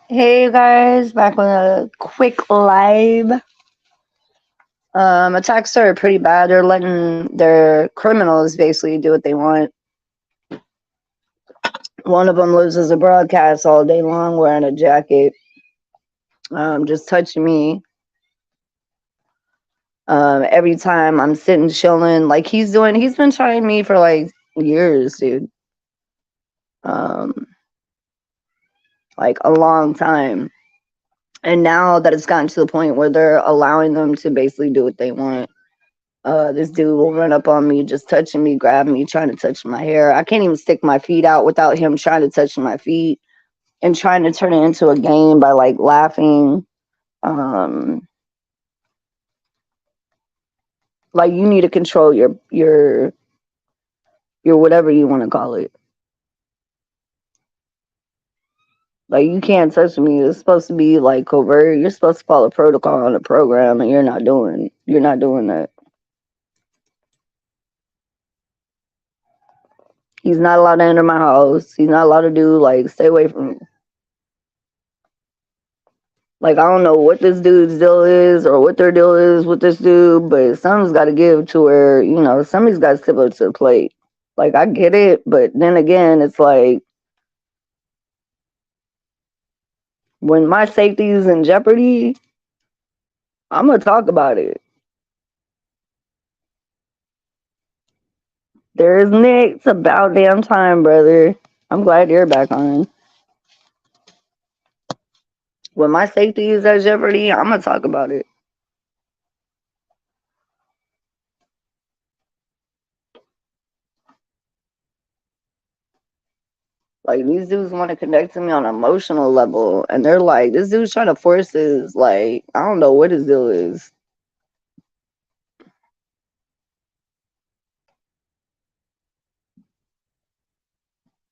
Hey guys, back with a quick live. Attacks are pretty bad. They're letting their criminals basically do what they want. One of them lives as a broadcast all day long wearing a jacket, just touching me. Every time I'm sitting chilling, like he's been trying me for like years, dude. Um, like a long time. And now that it's gotten to the point where they're allowing them to basically do what they want. This dude will run up on me, just touching me, grabbing me, trying to touch my hair. I can't even stick my feet out without him trying to touch my feet and trying to turn it into a game by like laughing. Um, like you need to control your whatever you want to call it. Like you can't touch me. It's supposed to be like covert. You're supposed to follow protocol on the program, and you're not doing that. He's not allowed to enter my house. He's not allowed to do like stay away from me. Like I don't know what this dude's deal is or what their deal is with this dude, but something's got to give to where somebody's got to step up to the plate. Like I get it, but then again, it's like when my safety is in jeopardy, I'm gonna talk about it. There's Nick. It's about damn time, brother. I'm glad you're back on. When my safety is at jeopardy, I'm gonna talk about it. Like these dudes want to connect to me on an emotional level, and they're like, this dude's trying to force his like, I don't know what his deal is.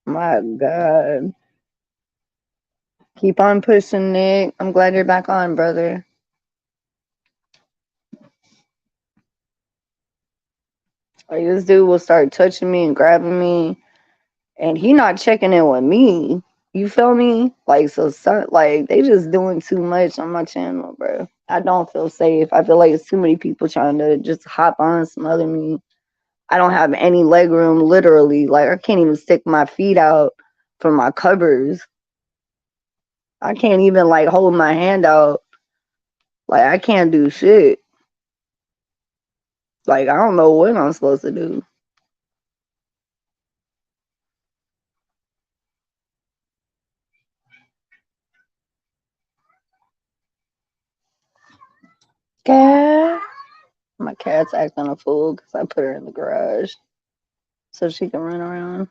My God. Keep on pushing, Nick. I'm glad you're back on, brother. Like this dude will start touching me and grabbing me, and he not checking in with me. You feel me? Like like they just doing too much on my channel, bro. I don't feel safe. I feel like it's too many people trying to just hop on, smother me. I don't have any leg room, literally. Like I can't even stick my feet out from my covers. I can't even like hold my hand out. Like I can't do shit. Like I don't know what I'm supposed to do. Cat. My cat's acting a fool because I put her in the garage so she can run around.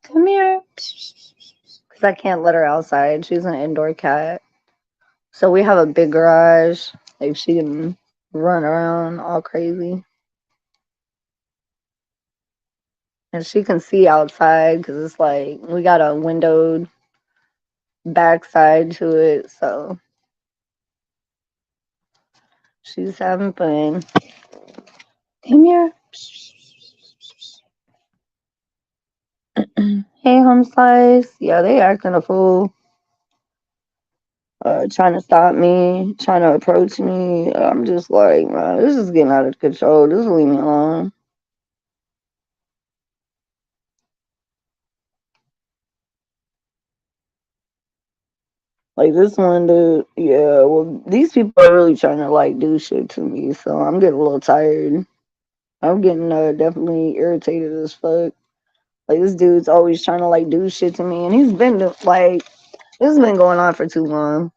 Come here. Because I can't let her outside. She's an indoor cat. So we have a big garage. Like she can run around all crazy. And she can see outside because it's like we got a windowed backside to it. So she's having fun. Come here. Hey, home slice. Yeah, they acting a fool. Trying to stop me, trying to approach me. I'm just like, man, this is getting out of control. Just leave me alone. Like this one dude, yeah. Well, these people are really trying to like do shit to me, so I'm getting a little tired. I'm getting definitely irritated as fuck. Like this dude's always trying to like do shit to me, and he's been like, this has been going on for too long.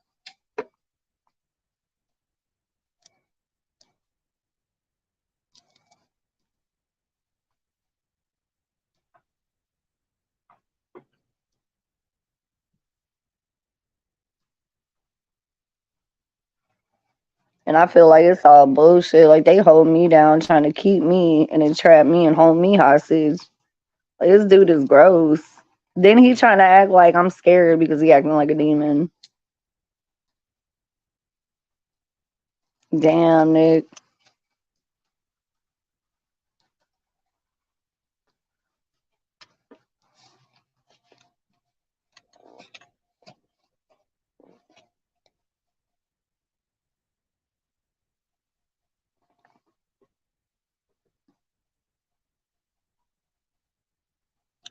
And I feel like it's all bullshit. Like they hold me down, trying to keep me and entrap me and hold me hostage. Like this dude is gross. Then he trying to act like I'm scared because he acting like a demon. Damn, Nick.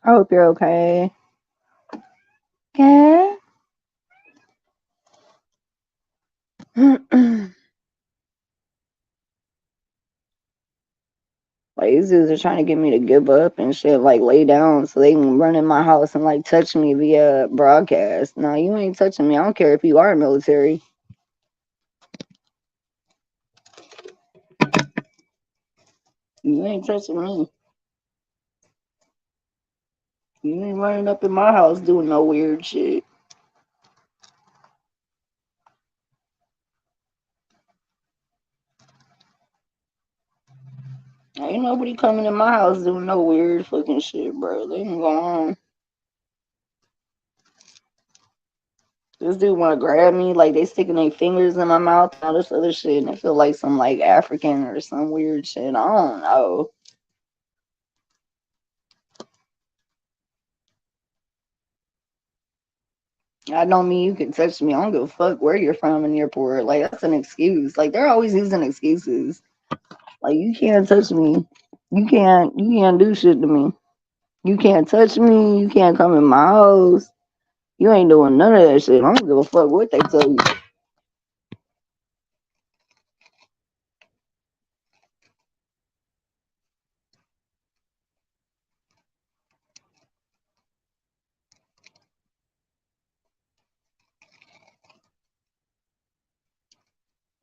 I hope you're okay. Okay. Like these dudes are trying to get me to give up and shit, like lay down so they can run in my house and like touch me via broadcast. No, you ain't touching me. I don't care if you are military. You ain't touching me. You ain't running up in my house doing no weird shit. Ain't nobody coming in my house doing no weird fucking shit, bro. They can go on. This dude wanna grab me, like they sticking their fingers in my mouth and all this other shit, and I feel like some like African or some weird shit. I don't know. I don't mean you can touch me. I don't give a fuck where you're from in the airport. Like that's an excuse. Like they're always using excuses. Like you can't touch me. You can't do shit to me. You can't touch me. You can't come in my house. You ain't doing none of that shit. I don't give a fuck what they tell you.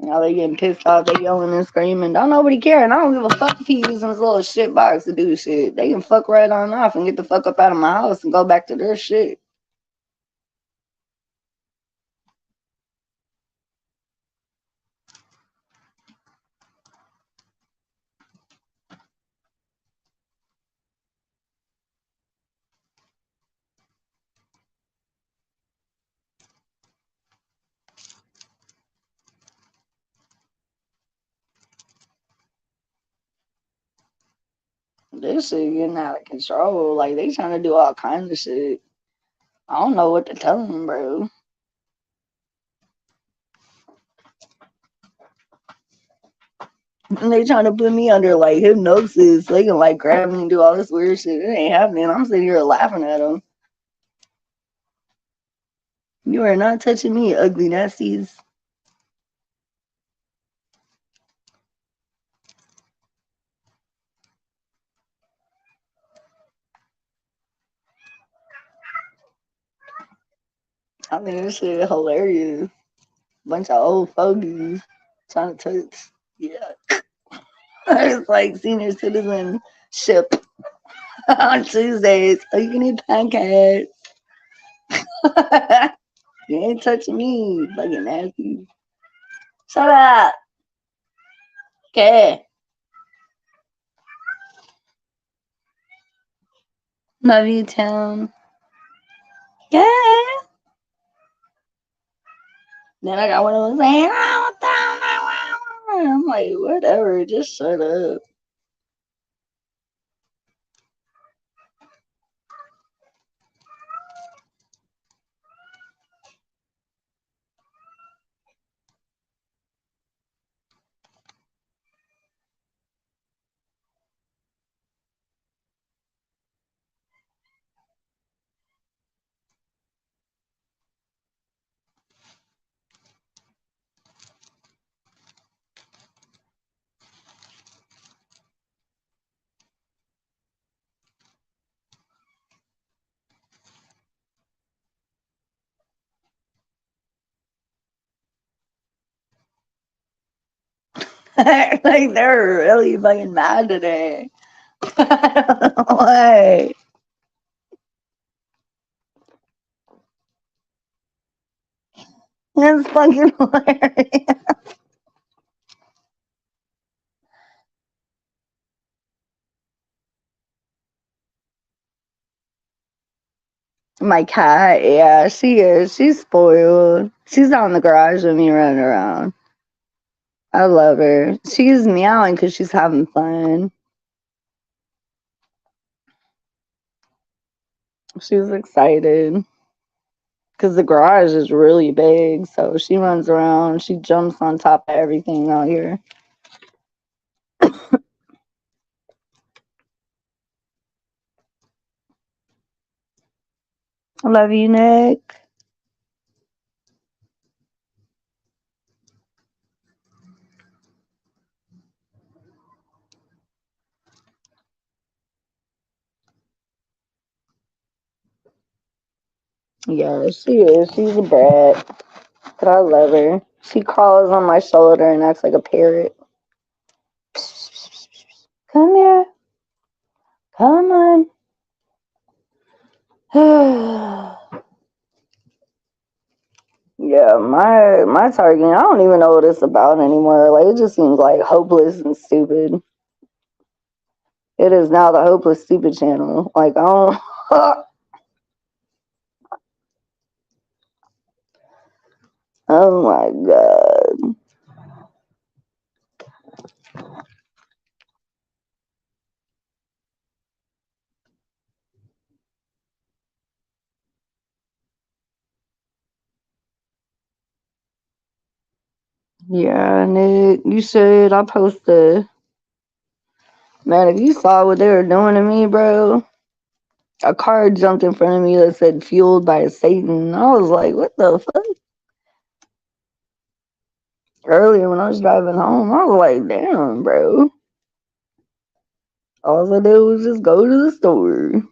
Now they getting pissed off, they yelling and screaming. Don't nobody care, and I don't give a fuck if he using his little shit box to do shit. They can fuck right on off and get the fuck up out of my house and go back to their shit. This shit getting out of control. Like they trying to do all kinds of shit. I don't know what to tell them, bro. And they trying to put me under like hypnosis. So they can like grab me and do all this weird shit. It ain't happening. I'm sitting here laughing at them. You are not touching me, ugly nasties. I think this shit hilarious. Bunch of old fogies trying to touch. Yeah. It's like senior citizenship on Tuesdays. Oh, you can eat pancakes. You ain't touching me, fucking nasty. Shut up. Okay. Love you, Tim. Yeah. Then I got one of those saying, I'm like, whatever, just shut up. Like they're really fucking mad today. Why? That's fucking hilarious. My cat, yeah, she is. She's spoiled. She's out in the garage with me running around. I love her. She's meowing because she's having fun. She's excited because the garage is really big. So she runs around. She jumps on top of everything out here. I love you, Nick. Yeah, she is. She's a brat. But I love her. She crawls on my shoulder and acts like a parrot. Come here. Come on. Yeah, my target, I don't even know what it's about anymore. Like, it just seems like hopeless and stupid. It is now the hopeless stupid channel. Like, I don't. Oh my god. Yeah, Nick, you should. I posted. Man, if you saw what they were doing to me, bro, a car jumped in front of me that said fueled by Satan. I was like, what the fuck? Earlier when I was driving home, I was like, damn, bro. All I did was just go to the store.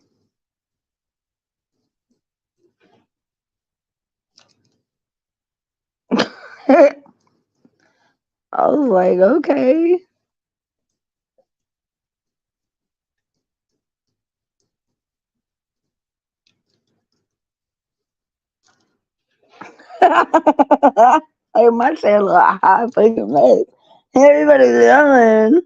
I was like, okay. Like, my channel a hot fucking mess. Everybody's yelling.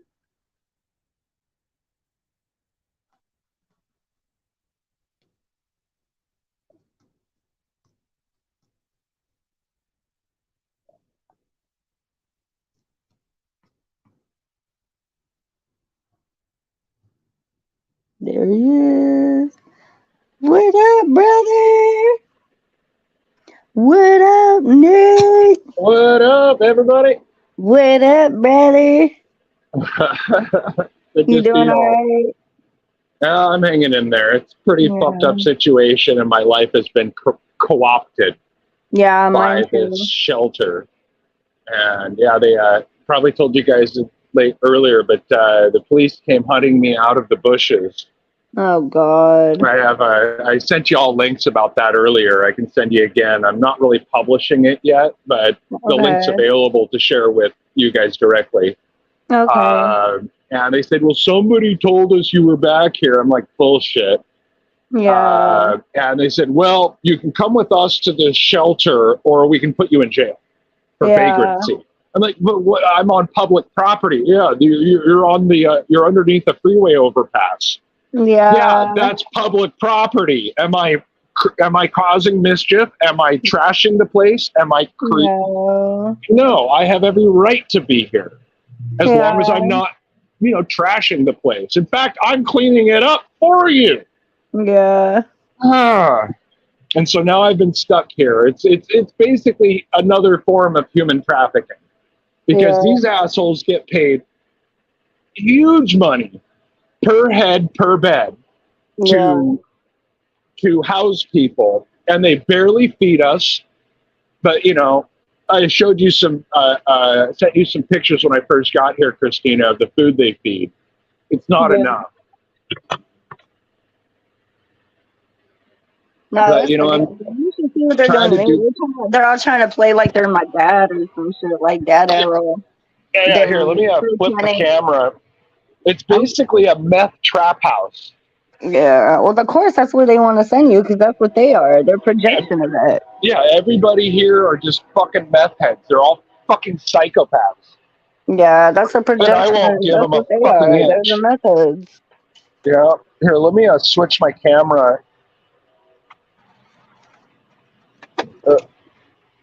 There he is. What up, brother? What up, Nick? What up, everybody? What up, brother? Good You to see doing y'all. alright? Yeah, I'm hanging in there. It's a pretty fucked Yeah. up situation, and my life has been co-opted Yeah, by mine this too. shelter. And yeah, they probably told you guys late earlier, but the police came hunting me out of the bushes. Oh God. I sent you all links about that earlier. I can send you again. I'm not really publishing it yet, but the link's Okay. available to share with you guys directly. Okay. And they said, well, somebody told us you were back here. I'm like, bullshit. Yeah. And they said, well, you can come with us to the shelter or we can put you in jail for Yeah. vagrancy. I'm like, but what, I'm on public property. Yeah, you're on the you're underneath the freeway overpass. Yeah, Yeah. that's public property. Am I causing mischief? Am I trashing the place? Am I No. No, I have every right to be here as long as Yeah. I'm not, trashing the place. In fact, I'm cleaning it up for you. Yeah. And so now I've been stuck here. It's basically another form of human trafficking because Yeah. these assholes get paid huge money per head per bed Yeah. to house people, and they barely feed us. But I showed you some, sent you some pictures when I first got here, Christina, of the food they feed. It's not Yeah. enough. No, But that's ridiculous. You should see what they're trying doing to to me. do. They're all trying to play like they're my dad or some shit, like dad role. Yeah. Here, let me flip the camera. It's basically a meth trap house. Yeah, well, of course, that's where they want to send you because that's what they are. They're projection of that. Yeah, everybody here are just fucking meth heads. They're all fucking psychopaths. Yeah, that's a projection. And I won't give That's them a what they fucking are. They're inch. the methods. Yeah. Here, let me switch my camera.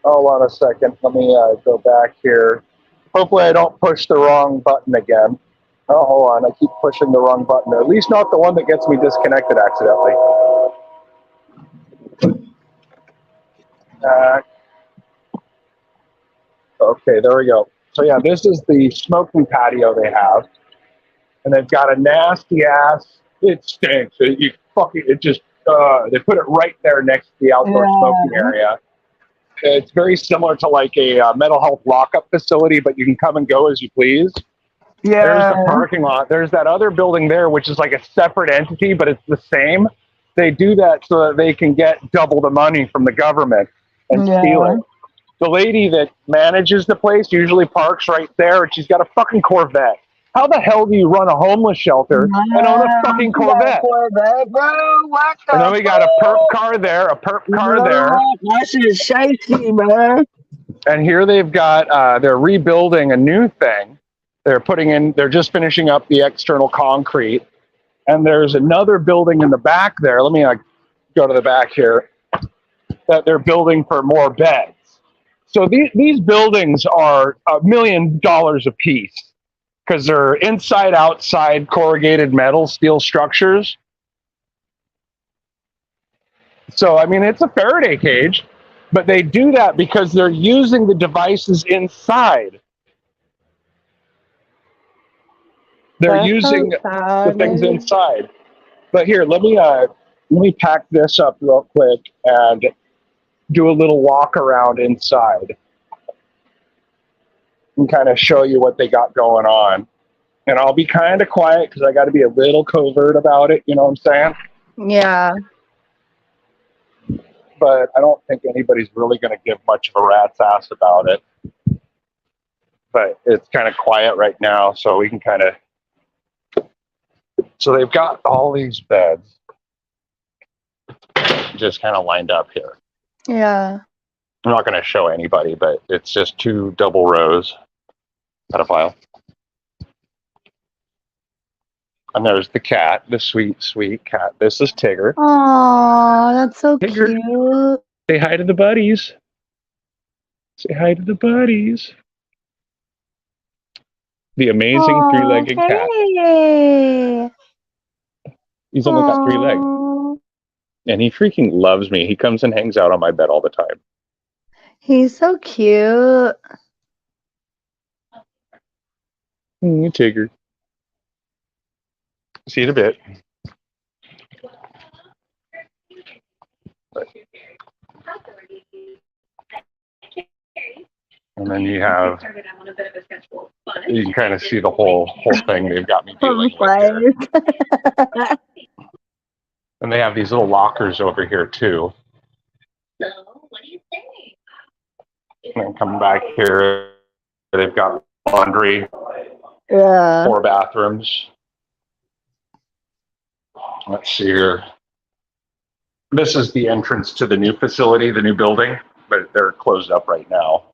Hold on a second. Let me go back here. Hopefully I don't push the wrong button again. Oh, hold on. I keep pushing the wrong button. At least not the one that gets me disconnected accidentally. Okay, there we go. So yeah, this is the smoking patio they have. And they've got a nasty ass, it stinks. It just They put it right there next to the outdoor smoking area. It's very similar to like a mental health lockup facility, but you can come and go as you please. There's the parking lot. There's that other building there, which is like a separate entity, but it's the same. They do that so that they can get double the money from the government and steal it. The lady that manages the place usually parks right there, and she's got a fucking Corvette. How the hell do you run a homeless shelter and own a fucking Corvette? And then we got a perp car there, That shit is shifty, bro. And here they've got, they're rebuilding a new thing. They're just finishing up the external concrete. And there's another building in the back there. Let me go to the back here. That they're building for more beds. So these buildings are $1 million a piece because they're inside, outside corrugated metal steel structures. So, I mean, it's a Faraday cage, but they do that because they're using the devices inside. They're using the things inside. But here, let me pack this up real quick and do a little walk around inside and kind of show you what they got going on. And I'll be kind of quiet because I got to be a little covert about it. You know what I'm saying? Yeah. But I don't think anybody's really going to give much of a rat's ass about it. But it's kind of quiet right now, so we can kind of... So they've got all these beds just kind of lined up here. Yeah. I'm not going to show anybody, but it's just 2 double rows. Pedophile. And there's the cat, the sweet, sweet cat. This is Tigger. Oh, that's so Tigger. cute. Say hi to the buddies. Say hi to the buddies. The amazing three-legged cat. He's only got 3 legs. And he freaking loves me. He comes and hangs out on my bed all the time. He's so cute. Tigger. See you in a bit. And then you have, you can kind of see the whole thing they've got me dealing with here. And they have these little lockers over here too. So, what do you think? And then come back here, they've got laundry, Yeah. 4 bathrooms. Let's see here. This is the entrance to the new facility, the new building, but they're closed up right now.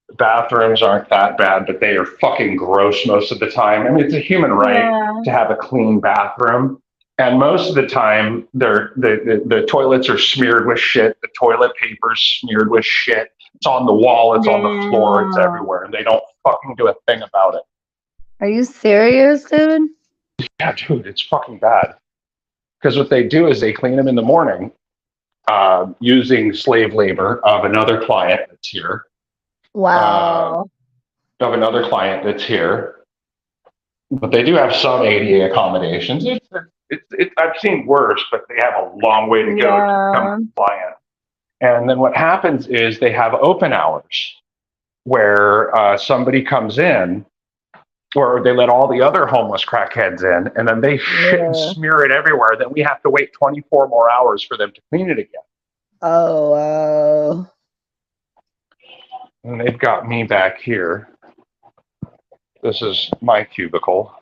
The bathrooms aren't that bad, but they are fucking gross most of the time. I mean, it's a human right to have a clean bathroom. And most of the time, the toilets are smeared with shit. The toilet paper's smeared with shit. It's on the wall. It's on the floor. It's everywhere. And they don't fucking do a thing about it. Are you serious, dude? Yeah, dude, it's fucking bad. Because what they do is they clean them in the morning using slave labor of another client that's here. Wow. Of another client that's here. But they do have some ADA accommodations. I've seen worse, but they have a long way to go to become compliant. And then what happens is they have open hours where somebody comes in, or they let all the other homeless crackheads in, and then they shit and smear it everywhere. Then we have to wait 24 more hours for them to clean it again. Oh, wow. And they've got me back here. This is my cubicle.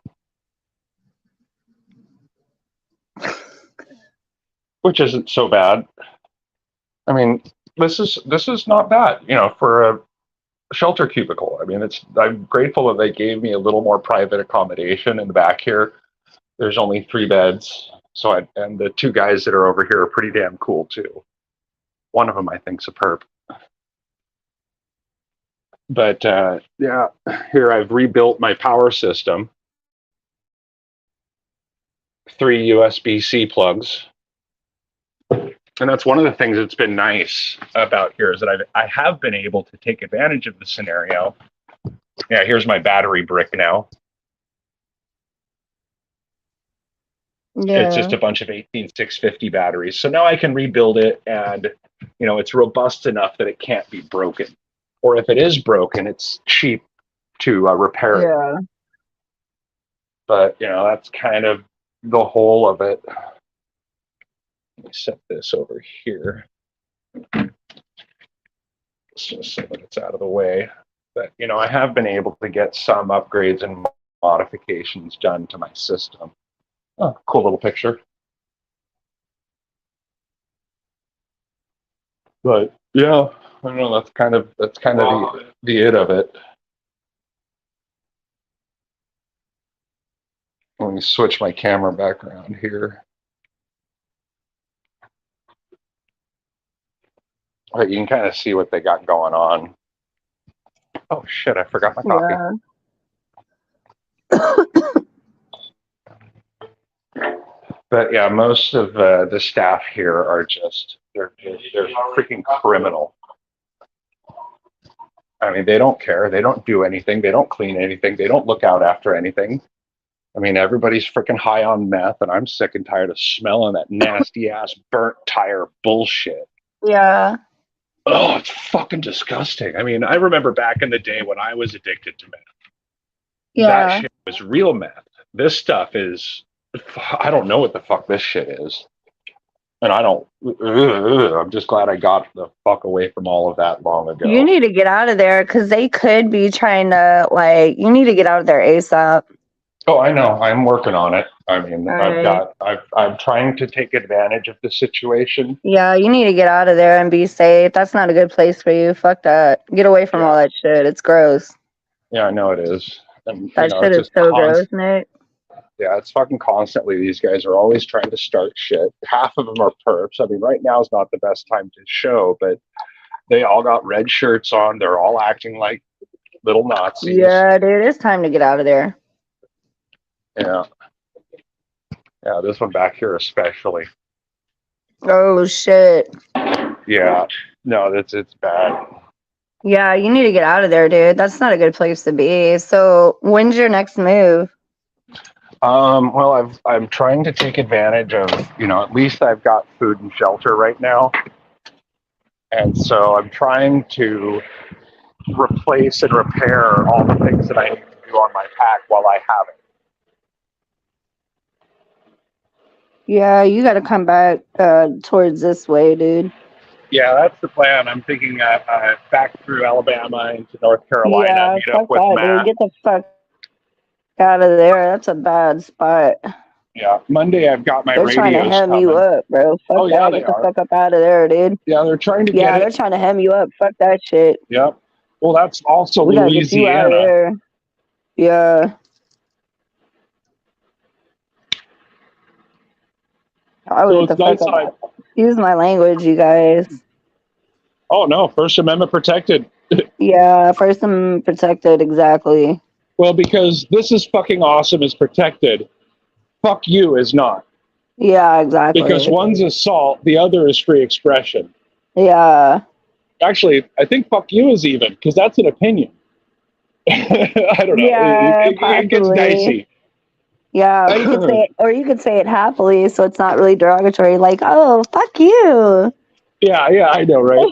Which isn't so bad. I mean, this is not bad, you know, for a shelter cubicle. I mean, I'm grateful that they gave me a little more private accommodation in the back here. There's only 3 beds, and the 2 guys that are over here are pretty damn cool too. One of them, I think, is a perp. But yeah, here I've rebuilt my power system. 3 USB-C plugs. And that's one of the things that's been nice about here is that I have been able to take advantage of the scenario. Yeah, here's my battery brick now. Yeah. It's just a bunch of 18650 batteries. So now I can rebuild it, and it's robust enough that it can't be broken. Or if it is broken, it's cheap to repair it. Yeah. But that's kind of the whole of it. Let me set this over here just so that it's out of the way. But I have been able to get some upgrades and modifications done to my system. Oh, cool little picture. But yeah, I don't know. That's kind of the it of it. Let me switch my camera back around here. But you can kind of see what they got going on. Oh shit! I forgot my coffee. Yeah. But yeah, most of the staff here are just they're freaking criminal. I mean, they don't care. They don't do anything. They don't clean anything. They don't look out after anything. I mean, everybody's freaking high on meth, and I'm sick and tired of smelling that nasty ass burnt tire bullshit. Yeah. Oh, it's fucking disgusting. I mean, I remember back in the day when I was addicted to meth. Yeah. That shit was real meth. This stuff is, I don't know what the fuck this shit is. And I'm just glad I got the fuck away from all of that long ago. You need to get out of there because they could be trying to, you need to get out of there ASAP. Oh, I know. I'm working on it. I mean, Right. I'm trying to take advantage of the situation. Yeah, you need to get out of there and be safe. That's not a good place for you. Fuck that. Get away from all that shit. It's gross. Yeah, I know it is. And, That shit is so gross, Nick. Yeah, it's fucking constantly. These guys are always trying to start shit. Half of them are perps. I mean, right now is not the best time to show, but they all got red shirts on. They're all acting like little Nazis. Yeah, dude, it's time to get out of there. Yeah. Yeah, this one back here especially. Oh, shit. Yeah. No, it's bad. Yeah, you need to get out of there, dude. That's not a good place to be. So, when's your next move? Well, I'm trying to take advantage of, at least I've got food and shelter right now. And so I'm trying to replace and repair all the things that I need to do on my pack while I have it. Yeah, you got to come back towards this way, dude. Yeah, that's the plan. I'm thinking back through Alabama into North Carolina, Yeah, meet fuck up with that, Matt. dude. Get the fuck out of there. That's a bad spot. Yeah, Monday I've got my They're radios trying to hem coming. you up, bro. Fuck Oh, yeah, that. they Get the are. fuck up out of there, dude. Yeah, they're trying to Yeah, get they're it. trying to hem you up. Fuck that shit. Yep. Well, that's also We gotta get you out of Louisiana. there. Yeah. I So would get it's the nice fuck that up. Use my language, you guys. Oh, no, First Amendment protected. Yeah, First Amendment protected, exactly. Well, because this is fucking awesome is protected. Fuck you is not. Yeah, exactly. Because one's assault, the other is free expression. Yeah. Actually, I think fuck you is even, because that's an opinion. I don't know. Yeah, It gets possibly. dicey. Yeah, or you could say it happily, so it's not really derogatory. Like, oh, fuck you. Yeah, I know, right?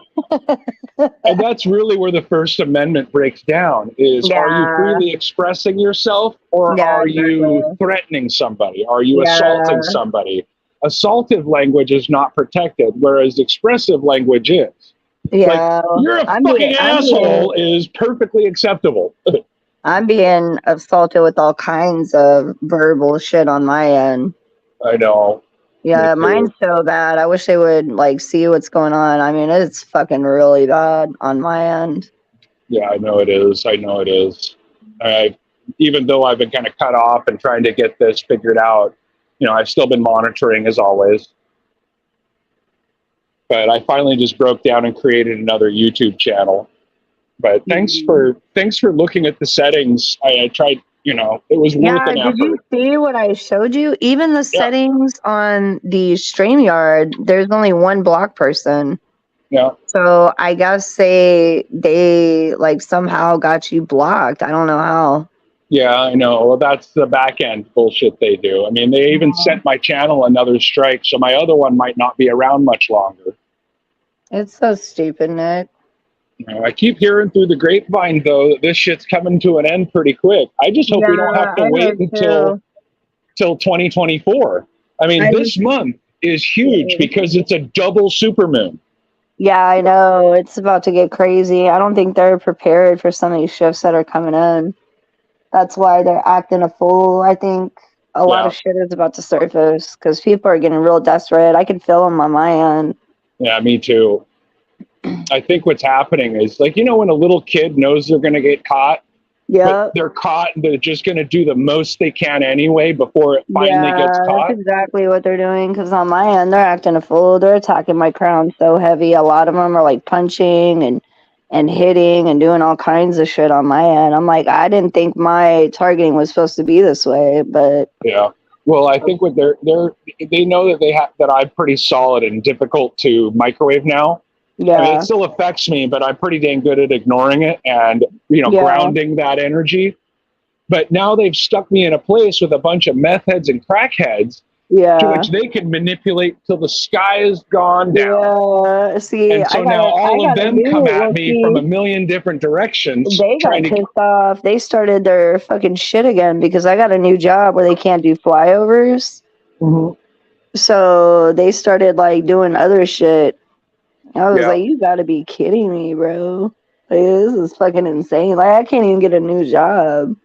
And that's really where the First Amendment breaks down is, are you Yeah. freely expressing yourself, or Yeah, are you exactly. threatening somebody? Are you Yeah. assaulting somebody? Assaultive language is not protected, whereas expressive language is. Yeah. You're a fucking asshole is perfectly acceptable. I'm being assaulted with all kinds of verbal shit on my end. I know. Yeah, Me too. mine's so bad. I wish they would see what's going on. I mean, it's fucking really bad on my end. Yeah, I know it is. Even though I've been kind of cut off and trying to get this figured out, I've still been monitoring as always. But I finally just broke down and created another YouTube channel. But thanks for looking at the settings. I tried, it was worth an effort. Did you see what I showed you? Even the settings on the StreamYard, there's only one block person. Yeah. So I guess they somehow got you blocked. I don't know how. Yeah, I know. Well, that's the back end bullshit they do. I mean, they even sent my channel another strike, so my other one might not be around much longer. It's so stupid, Nick. I keep hearing through the grapevine, though, that this shit's coming to an end pretty quick. I just hope we don't have to I wait do until too. 2024. I mean, I this do month is huge too. because it's a double supermoon. Yeah, I know. It's about to get crazy. I don't think they're prepared for some of these shifts that are coming in. That's why they're acting a fool. I think a lot Yeah, of shit is about to surface because people are getting real desperate. I can feel them on my end. yeah, me too. I think what's happening is like, you know, when a little kid knows they're going to get caught, but Yep. they're caught and they're just going to do the most they can anyway before it finally gets Yeah, that's caught. exactly what they're doing. Because on my end, they're acting a fool. They're attacking my crown so heavy. A lot of them are like punching and hitting and doing all kinds of shit on my end. I'm like, I didn't think my targeting was supposed to be this way, but Yeah. Well, I think what they know that that I'm pretty solid and difficult to microwave now. I mean, yeah, it still affects me, but I'm pretty dang good at ignoring it and, yeah, grounding that energy. But now they've stuck me in a place with a bunch of meth heads and crackheads to yeah, which they can manipulate till the sky is gone down. yeah. See, And so now I all of gotta them do. come at Well, me from a see, million different directions they trying got to. pissed off. They started their fucking shit again because I got a new job where they can't do flyovers. Mhm. So they started like doing other shit. I was Yeah. like, you gotta be kidding me, bro. Like, this is fucking insane. Like, I can't even get a new job.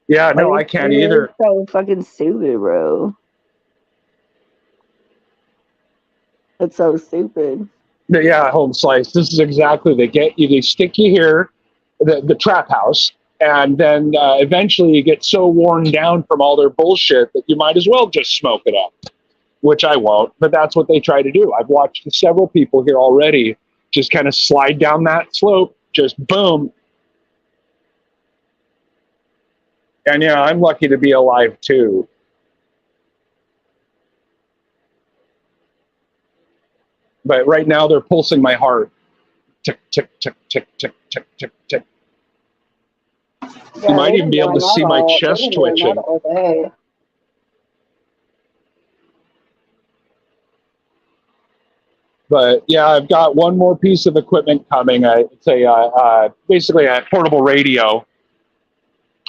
Yeah, Like, no, I can't it's either. so fucking stupid, bro. It's so stupid. But yeah, home slice. This is exactly they stick you here, the trap house, and then eventually you get so worn down from all their bullshit that you might as well just smoke it up. Which I won't, but that's what they try to do. I've watched several people here already just kind of slide down that slope, just boom. And yeah, I'm lucky to be alive too. But right now they're pulsing my heart. Tick, tick, tick, tick, tick, tick, tick, tick. You Yeah, might even be able to see my they've chest been doing that twitching. all day. But yeah, I've got one more piece of equipment coming. It's basically a portable radio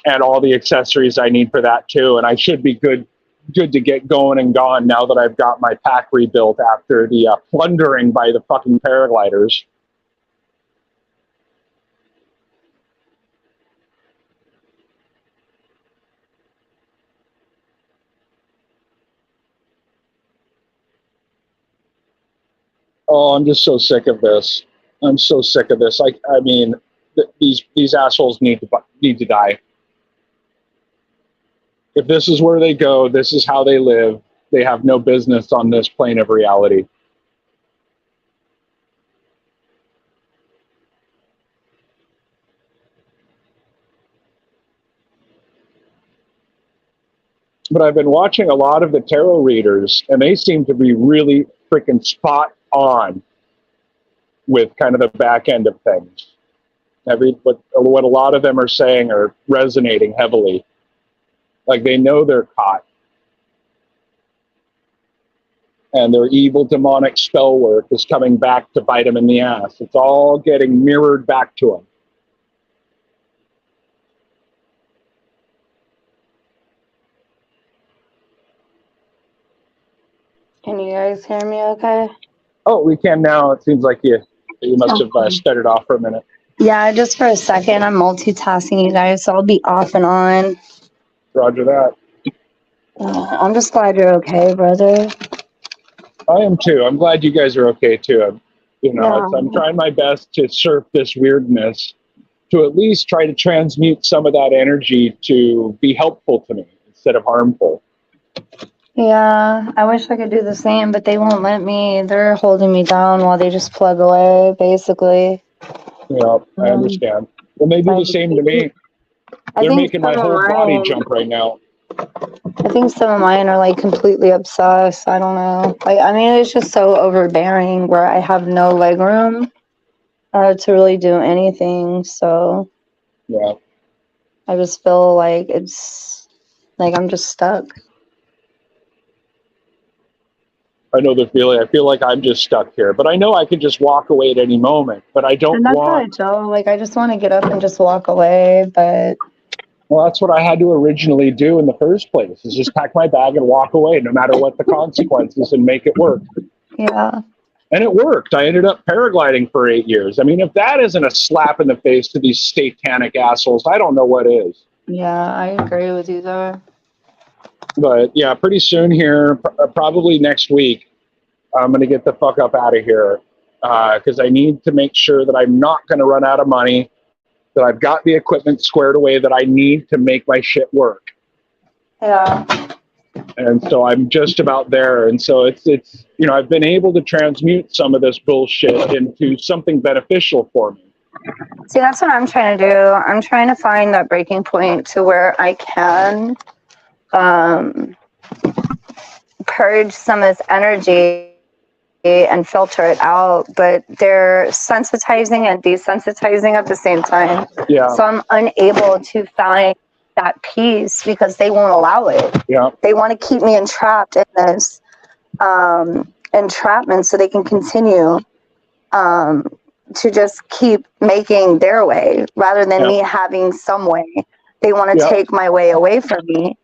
and all the accessories I need for that too. And I should be good to get going and gone now that I've got my pack rebuilt after the plundering by the fucking paragliders. Oh, I'm just so sick of this. I'm so sick of this. I mean, these assholes need to die. If this is where they go, this is how they live. They have no business on this plane of reality. But I've been watching a lot of the tarot readers, and they seem to be really freaking spot on with kind of the back end of things. What a lot of them are saying are resonating heavily. Like they know they're caught. And their evil demonic spell work is coming back to bite them in the ass. It's all getting mirrored back to them. Can you guys hear me okay? Oh, we can now. It seems like you must have stuttered off for a minute. Yeah, just for a second. I'm multitasking, you guys, so I'll be off and on. Roger that. I'm just glad you're okay, brother. I am too. I'm glad you guys are okay too. I'm trying my best to surf this weirdness to at least try to transmute some of that energy to be helpful to me instead of harmful. Yeah, I wish I could do the same, but they won't let me. They're holding me down while they just plug away, basically. Yeah, I understand. Well, they do the same to me. They're making my whole body jump right now. I think some of mine are like completely obsessed. I don't know. I mean, it's just so overbearing where I have no leg room to really do anything. So yeah, I just feel like it's like I'm just stuck. I know the feeling. I feel like I'm just stuck here, but I know I can just walk away at any moment. But I don't And that's how I want. feel. Like I just want to get up and just walk away, but Well, that's what I had to originally do in the first place: is just pack my bag and walk away, no matter what the consequences, and make it work. yeah. And it worked. I ended up paragliding for 8 years. I mean, if that isn't a slap in the face to these satanic assholes, I don't know what is. Yeah, I agree with you there. But yeah, pretty soon here, probably next week, I'm going to get the fuck up out of here because I need to make sure that I'm not going to run out of money, that I've got the equipment squared away that I need to make my shit work. Yeah. And so I'm just about there. And so it's you know, I've been able to transmute some of this bullshit into something beneficial for me. See, that's what I'm trying to do. I'm trying to find that breaking point to where I can purge some of this energy and filter it out, but they're sensitizing and desensitizing at the same time. Yeah. So I'm unable to find that peace because they won't allow it. Yeah. They want to keep me entrapped in this entrapment so they can continue to just keep making their way rather than me having some way. They want to take my way away from me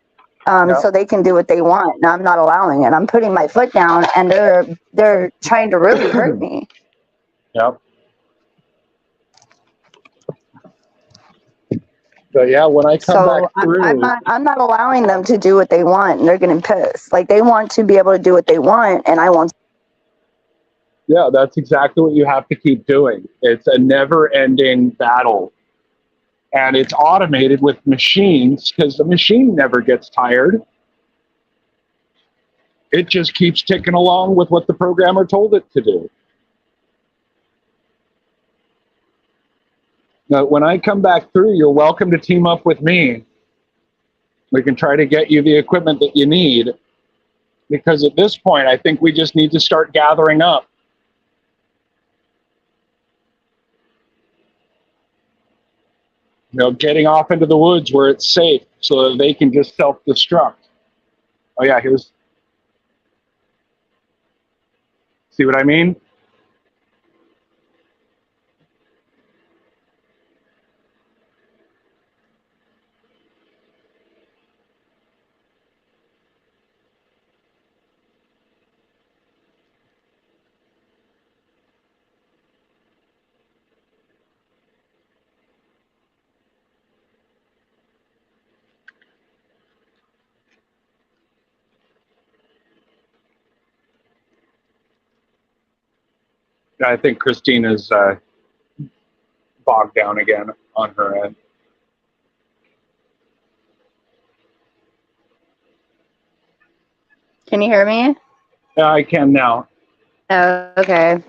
so they can do what they want. And I'm not allowing it. I'm putting my foot down and they're trying to really hurt me. Yep. But yeah, when I come back through, I'm not allowing them to do what they want, and they're getting pissed. Like they want to be able to do what they want, and I won't. Yeah, that's exactly what you have to keep doing. It's a never-ending battle, and it's automated with machines because the machine never gets tired. It just keeps ticking along with what the programmer told it to do. Now, when I come back through, you're welcome to team up with me. We can try to get you the equipment that you need, because at this point, I think we just need to start gathering up. You know, getting off into the woods where it's safe so that they can just self-destruct. Oh yeah, here's, see what I mean? I think Christina's bogged down again on her end. Can you hear me? Yeah, I can now. Oh, okay.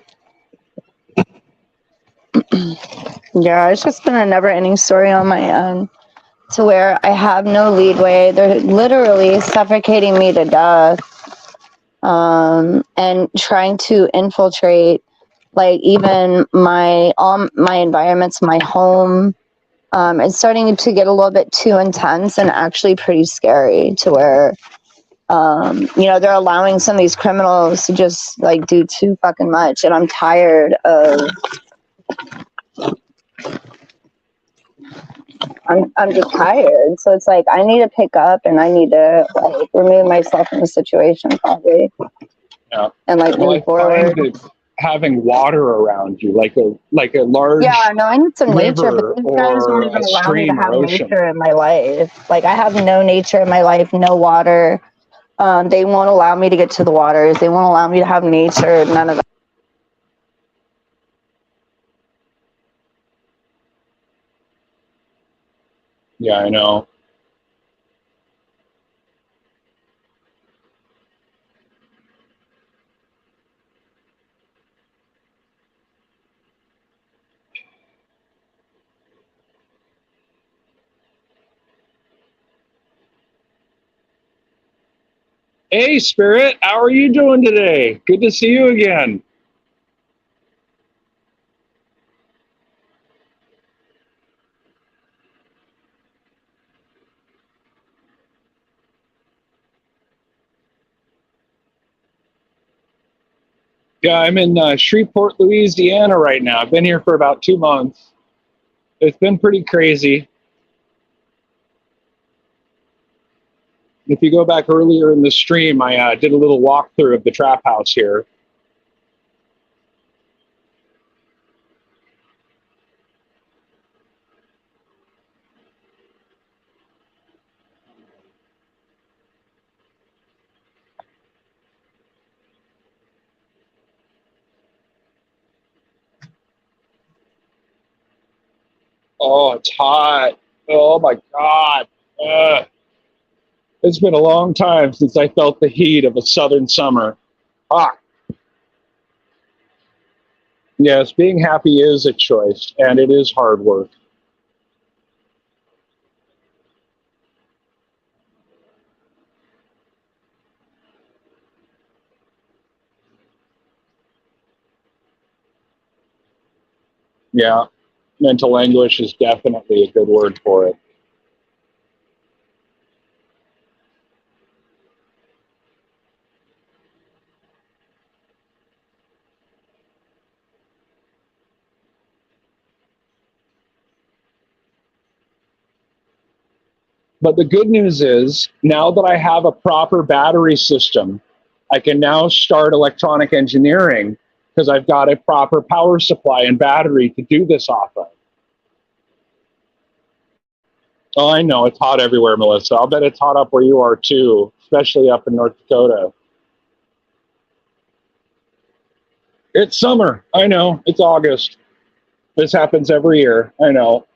Yeah, it's just been a never-ending story on my end to where I have no leadway. They're literally suffocating me to death and trying to infiltrate like even all my environments, my home. It's starting to get a little bit too intense and actually pretty scary to where you know, they're allowing some of these criminals to just like do too fucking much, and I'm tired of I'm just tired. So it's like I need to pick up and I need to like remove myself from the situation probably. Yeah. And like move forward. Having water around you, like a large no, I need some nature, but these guys won't even allow me to have nature in my life. Like I have no nature in my life, no water. They won't allow me to get to the waters. They won't allow me to have nature. None of that. Yeah, I know. Hey, Spirit, how are you doing today? Good to see you again. Yeah, I'm in Shreveport, Louisiana right now. I've been here for about 2 months. It's been pretty crazy. If you go back earlier in the stream, I did a little walkthrough of the trap house here. Oh, it's hot. Oh my God. Ugh. It's been a long time since I felt the heat of a southern summer. Hot. Yes, being happy is a choice, and it is hard work. Yeah, mental anguish is definitely a good word for it. But the good news is, now that I have a proper battery system, I can now start electronic engineering because I've got a proper power supply and battery to do this off of. Oh, I know, it's hot everywhere, Melissa. I'll bet it's hot up where you are too, especially up in North Dakota. It's summer. I know. It's August. This happens every year. I know.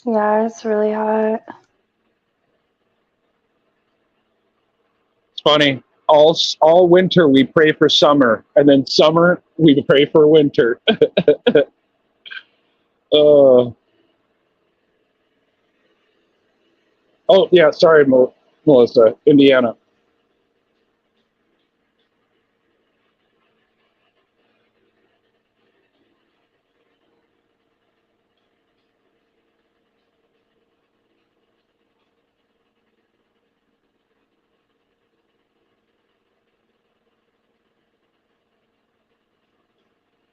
Yeah, it's really hot. It's funny. All winter we pray for summer, and then summer we pray for winter. uh, oh yeah, sorry, Melissa, Indiana.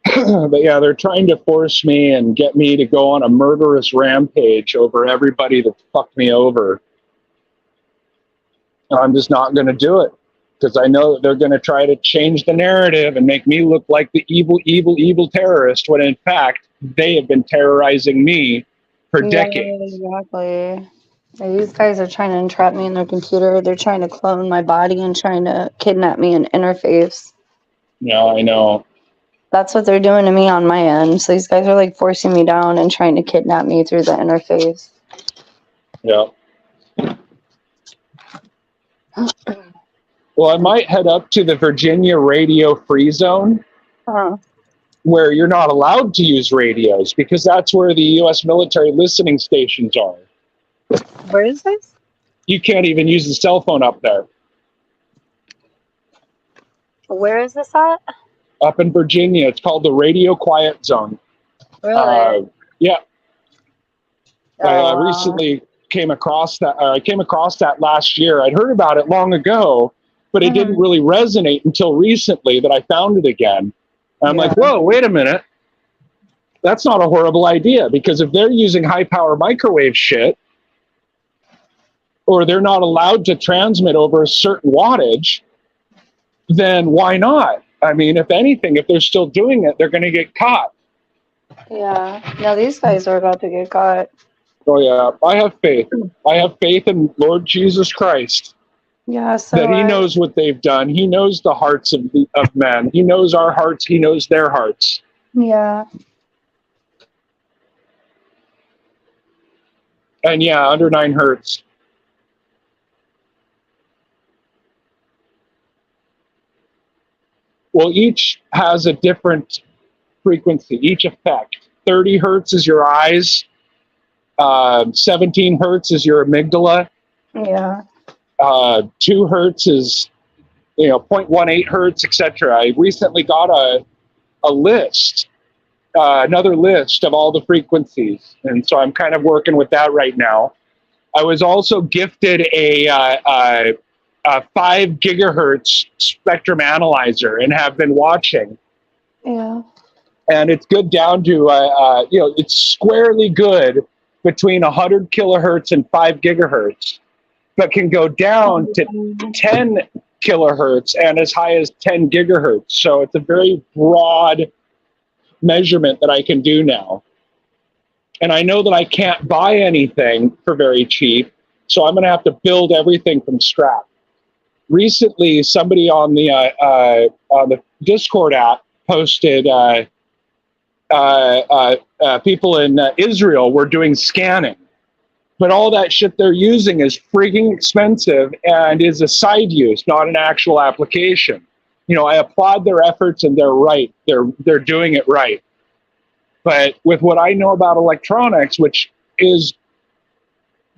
But yeah, they're trying to force me and get me to go on a murderous rampage over everybody that fucked me over. And I'm just not going to do it because I know that they're going to try to change the narrative and make me look like the evil, evil, evil terrorist when in fact they have been terrorizing me for Yeah, decades. exactly. These guys are trying to entrap me in their computer. They're trying to clone my body and trying to kidnap me and interface. Yeah, I know. That's what they're doing to me on my end. So these guys are like forcing me down and trying to kidnap me through the interface. Yeah. Well, I might head up to the Virginia radio free zone Huh. where you're not allowed to use radios because that's where the U.S. military listening stations are. Where is this? You can't even use the cell phone up there. Where is this at? Up in Virginia, it's called the Radio Quiet Zone. Really? Yeah, I Oh, recently came across that. I came across that last year. I'd heard about it long ago, but it didn't mhm. really resonate until recently that I found it again. And I'm Yeah. like, whoa, wait a minute. That's not a horrible idea because if they're using high power microwave shit, or they're not allowed to transmit over a certain wattage, then why not? I mean, if anything, if they're still doing it, they're going to get caught. Yeah. Now these guys are about to get caught. Oh yeah, I have faith. I have faith in Lord Jesus Christ Yeah, so that He knows what they've done. He knows the hearts of men. He knows our hearts. He knows their hearts. yeah. And yeah, under 9 hertz. Well, each has a different frequency, each effect. 30 hertz is your eyes, 17 hertz is your amygdala, Yeah. 2 hertz is, 0.18 hertz, etc. I recently got a list, another list of all the frequencies, and so I'm kind of working with that right now. I was also gifted a 5 gigahertz spectrum analyzer and have been watching. Yeah. And it's good down to, it's squarely good between 100 kilohertz and 5 gigahertz, but can go down to 10 kilohertz and as high as 10 gigahertz. So it's a very broad measurement that I can do now. And I know that I can't buy anything for very cheap, so I'm going to have to build everything from scratch. Recently, somebody on the Discord app posted people in Israel were doing scanning, but all that shit they're using is freaking expensive and is a side use, not an actual application. I applaud their efforts, and they're right. They're doing it right. But with what I know about electronics, which is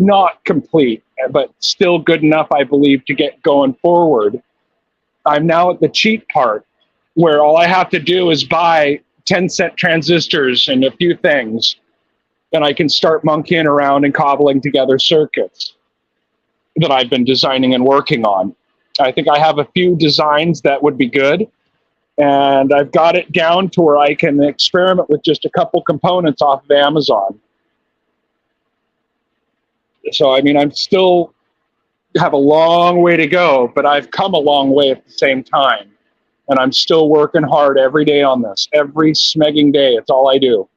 not complete, but still good enough, I believe, to get going forward, I'm now at the cheap part where all I have to do is buy 10-cent transistors and a few things, and I can start monkeying around and cobbling together circuits that I've been designing and working on. I think I have a few designs that would be good, and I've got it down to where I can experiment with just a couple components off of Amazon. So, I'm still have a long way to go, but I've come a long way at the same time. And I'm still working hard every day on this. Every smegging day. It's all I do.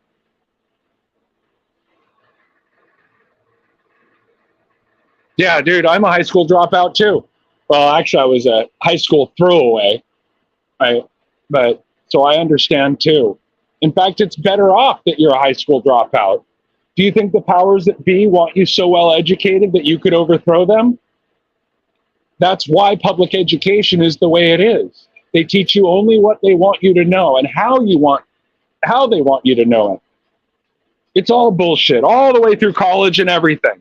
Yeah, dude, I'm a high school dropout too. Well, actually, I was a high school throwaway. So I understand too. In fact, it's better off that you're a high school dropout. Do you think the powers that be want you so well educated that you could overthrow them? That's why public education is the way it is. They teach you only what they want you to know and how they want you to know it. It's all bullshit, all the way through college and everything.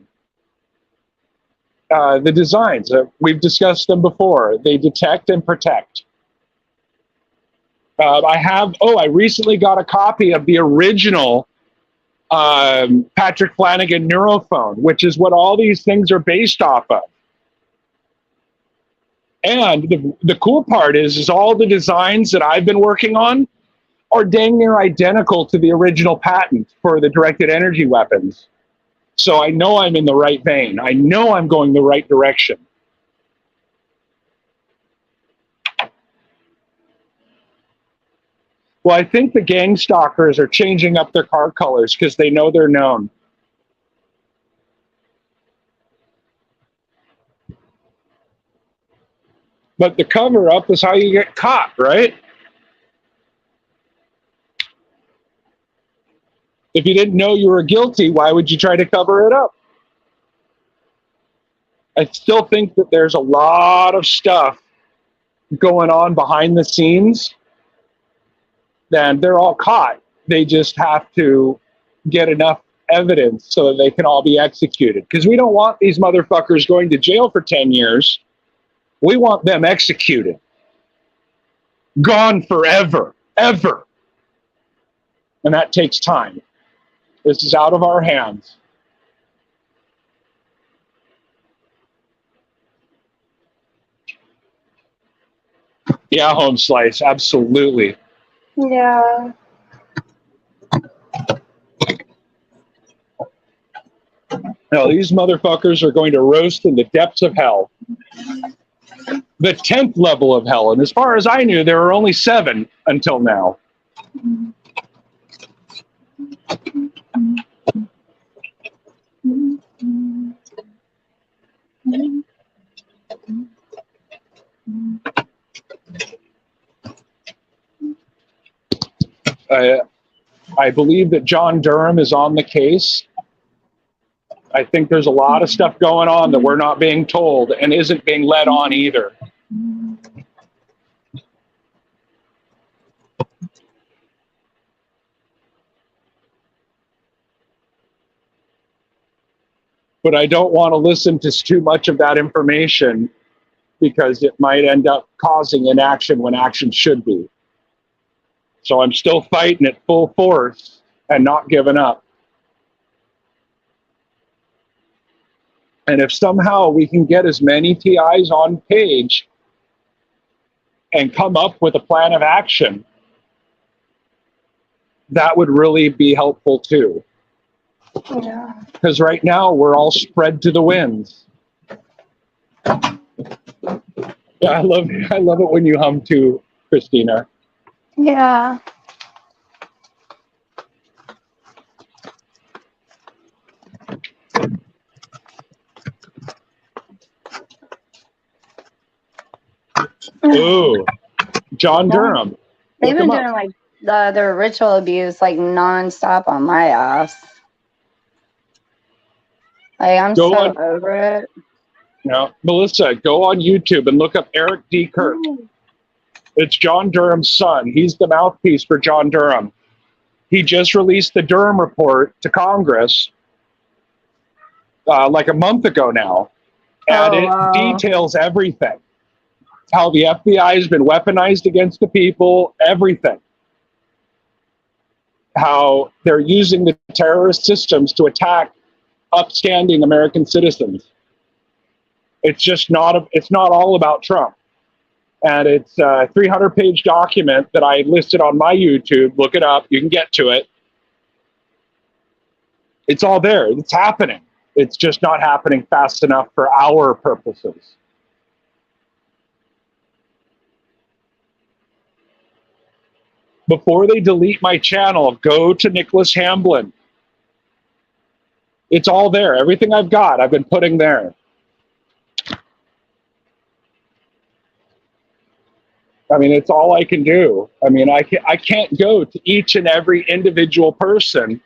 The designs, we've discussed them before. They detect and protect. I recently got a copy of the original Patrick Flanagan Neurophone, which is what all these things are based off of. And the cool part is all the designs that I've been working on are dang near identical to the original patent for the directed energy weapons. So I know I'm in the right vein. I know I'm going the right direction. Well, I think the gang stalkers are changing up their car colors because they know they're known. But the cover up is how you get caught, right? If you didn't know you were guilty, why would you try to cover it up? I still think that there's a lot of stuff going on behind the scenes, and they're all caught. They just have to get enough evidence so that they can all be executed. Because we don't want these motherfuckers going to jail for 10 years. We want them executed. Gone forever, ever. And that takes time. This is out of our hands. Yeah, Home Slice, absolutely. Yeah. No, these motherfuckers are going to roast in the depths of hell. The 10th level of hell. And as far as I knew, there were only 7 until now. I believe that John Durham is on the case. I think there's a lot of stuff going on that we're not being told and isn't being led on either. but I don't want to listen to too much of that information because it might end up causing inaction when action should be. So I'm still fighting at full force and not giving up. And if somehow we can get as many TIs on page and come up with a plan of action, that would really be helpful too. Yeah. Because right now we're all spread to the winds. Yeah, I love it when you hum too, Christina. Yeah. Ooh, John Durham. They've Look been him up. doing like their ritual abuse like nonstop on my ass. Like I'm Go so on. over it. No, Melissa, go on YouTube and look up Eric D. Kirk. It's John Durham's son. He's the mouthpiece for John Durham. He just released the Durham report to Congress like a month ago now, and it wow. details everything. How the FBI has been weaponized against the people, everything. How they're using the terrorist systems to attack upstanding American citizens. It's just not, it's not all about Trump. And it's a 300-page document that I listed on my YouTube. Look it up. You can get to it. It's all there. It's happening. It's just not happening fast enough for our purposes. Before they delete my channel, go to Nicholas Hamblin. It's all there. Everything I've got, I've been putting there. I mean, it's all I can do. I mean, I can't go to each and every individual person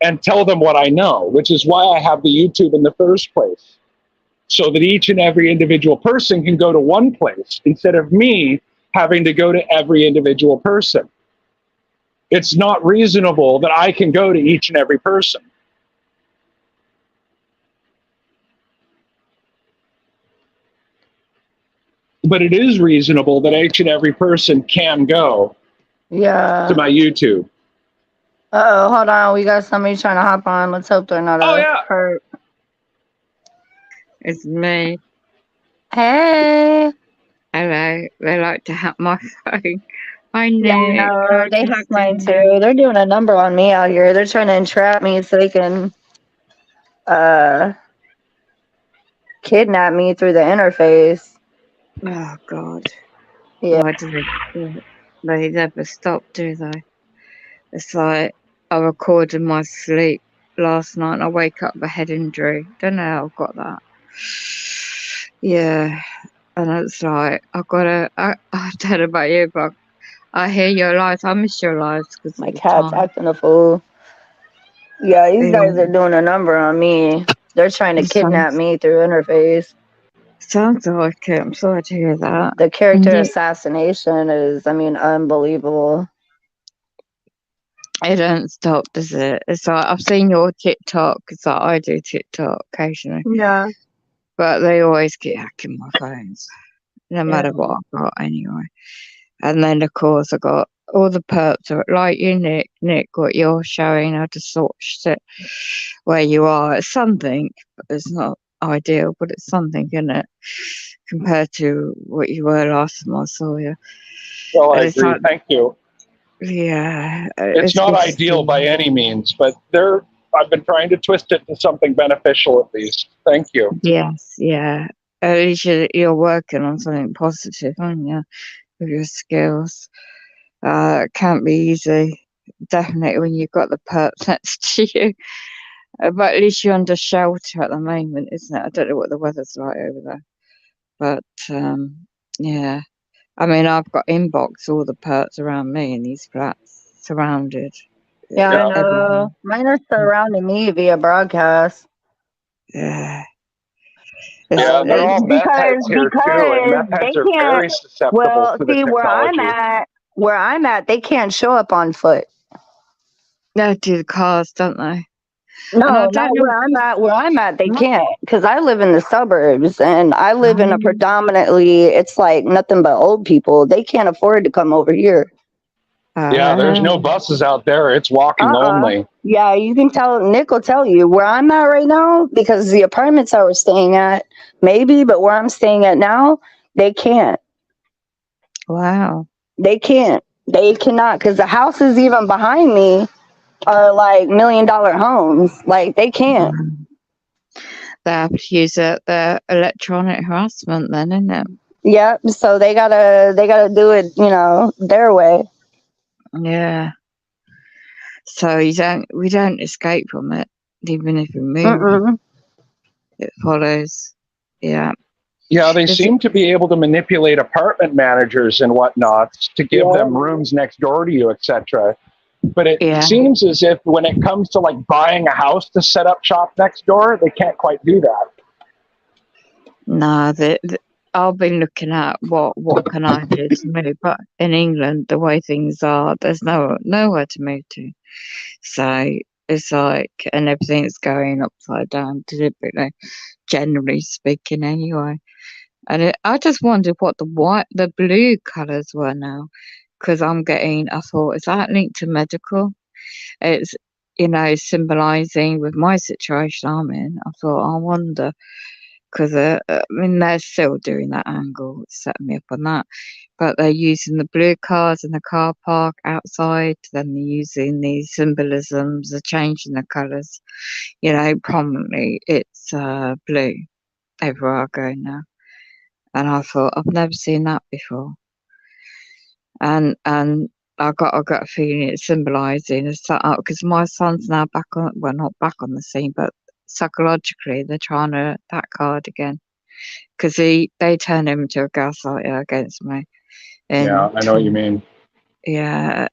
and tell them what I know, which is why I have the YouTube in the first place. So that each and every individual person can go to one place instead of me having to go to every individual person. It's not reasonable that I can go to each and every person. But it is reasonable that each and every person can go Yeah. to my YouTube. Uh-oh, hold on. We got somebody trying to hop on. Let's hope they're not hurt. It's me. Hey. Hello. They like to hack my phone. I know. Yeah, no, they hacked mine too. They're doing a number on me out here. They're trying to entrap me so they can kidnap me through the interface. Oh, God. Yeah. Why do they never stop, do they? It's like I recorded my sleep last night and I wake up with a head injury. Don't know how I've got that. Yeah. And it's like, I don't know about you, but I hear your lies. I miss your lies. Cause My cat's acting a fool. Yeah, these guys are doing a number on me. They're trying to kidnap me through interface. Sounds like it. I'm sorry to hear that. The character assassination is, I mean, unbelievable. It don't stop, does it? It's like I've seen your TikTok. It's like I do TikTok occasionally. Yeah. But they always keep hacking my phones, no matter what I've got anyway. And then, of course, I got all the perks of it, like you, Nick, what you're showing. I just sort of sit where you are. It's something, but it's not ideal, but it's something, isn't it, compared to what you were last time I saw you. Well, I agree. Thank you. Yeah. It's not ideal by any means, but I've been trying to twist it to something beneficial at least. Thank you. Yes, yeah. At least you're working on something positive, aren't you, with your skills. It can't be easy, definitely, when you've got the perps next to you. But at least you're under shelter at the moment, isn't it? I don't know what the weather's like over there. But, yeah. I mean, I've got inbox, all the perks around me in these flats, surrounded. Yeah, I know. Mine are surrounding me via broadcast. Yeah. Yeah, they're all meth heads here too, and meth heads are very susceptible to the technology. Where I'm at, they can't show up on foot. They do the cars, don't they? And I No, don't not know. where I'm at. Where I'm at, they No. can't, because I live in the suburbs and I live in a Um, predominantly, it's like nothing but old people. They can't afford to come over here. Yeah, there's no uh, buses out there. It's walking Uh-uh. only. Yeah, you can tell. Nick will tell you where I'm at right now, because the apartments I was staying at, maybe, but where I'm staying at now, they can't. wow. They can't. They cannot, because the houses even behind me are like $1 million homes. Like they can't. Mm. They have to use the electronic harassment then, isn't it? Yep. So they gotta do it, their way. Yeah. So we don't escape from it, even if we move. Mm-mm. It follows. Yeah. Yeah, they Is it, seem to be able to manipulate apartment managers and whatnot to give Yeah. them rooms next door to you, etc. But it yeah. seems as if when it comes to like buying a house to set up shop next door, they can't quite do that. No, I've been looking at what can I do to move, but in England, the way things are, there's nowhere to move to. So it's like, and everything's going upside down deliberately, generally speaking, anyway. And I just wondered what the blue colours were now, because I thought, is that linked to medical? It's, symbolising with my situation I'm in. I thought, I wonder, because I mean, they're still doing that angle, setting me up on that. But they're using the blue cars in the car park outside, then they're using these symbolisms, they're changing the colours. Prominently, it's blue everywhere I go now. And I thought, I've never seen that before. And I got a feeling it's symbolising a setup, because my son's now back on, well, not back on the scene, but psychologically they're trying to that card again, because they turned him into a gaslighter against me. Yeah, And I know what you mean. yeah,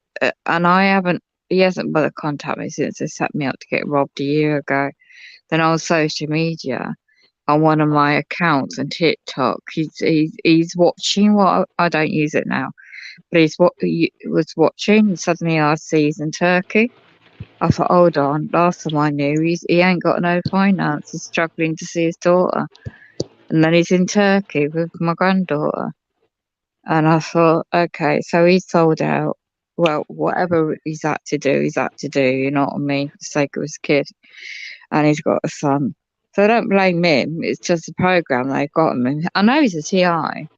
and he hasn't bothered to contact me since they set me up to get robbed a year ago. Then on social media, on one of my accounts on TikTok, he's watching what I don't use it now, but he was watching. And suddenly I see he's in Turkey. I thought, hold on. Last time I knew, he ain't got no finance. He's struggling to see his daughter, and then he's in Turkey with my granddaughter. And I thought, okay, so he's sold out. Well, whatever he's had to do, he's had to do. You know what I mean, for the sake of his kid, and he's got a son. So I don't blame him. It's just the program they've got him in. I know he's a TI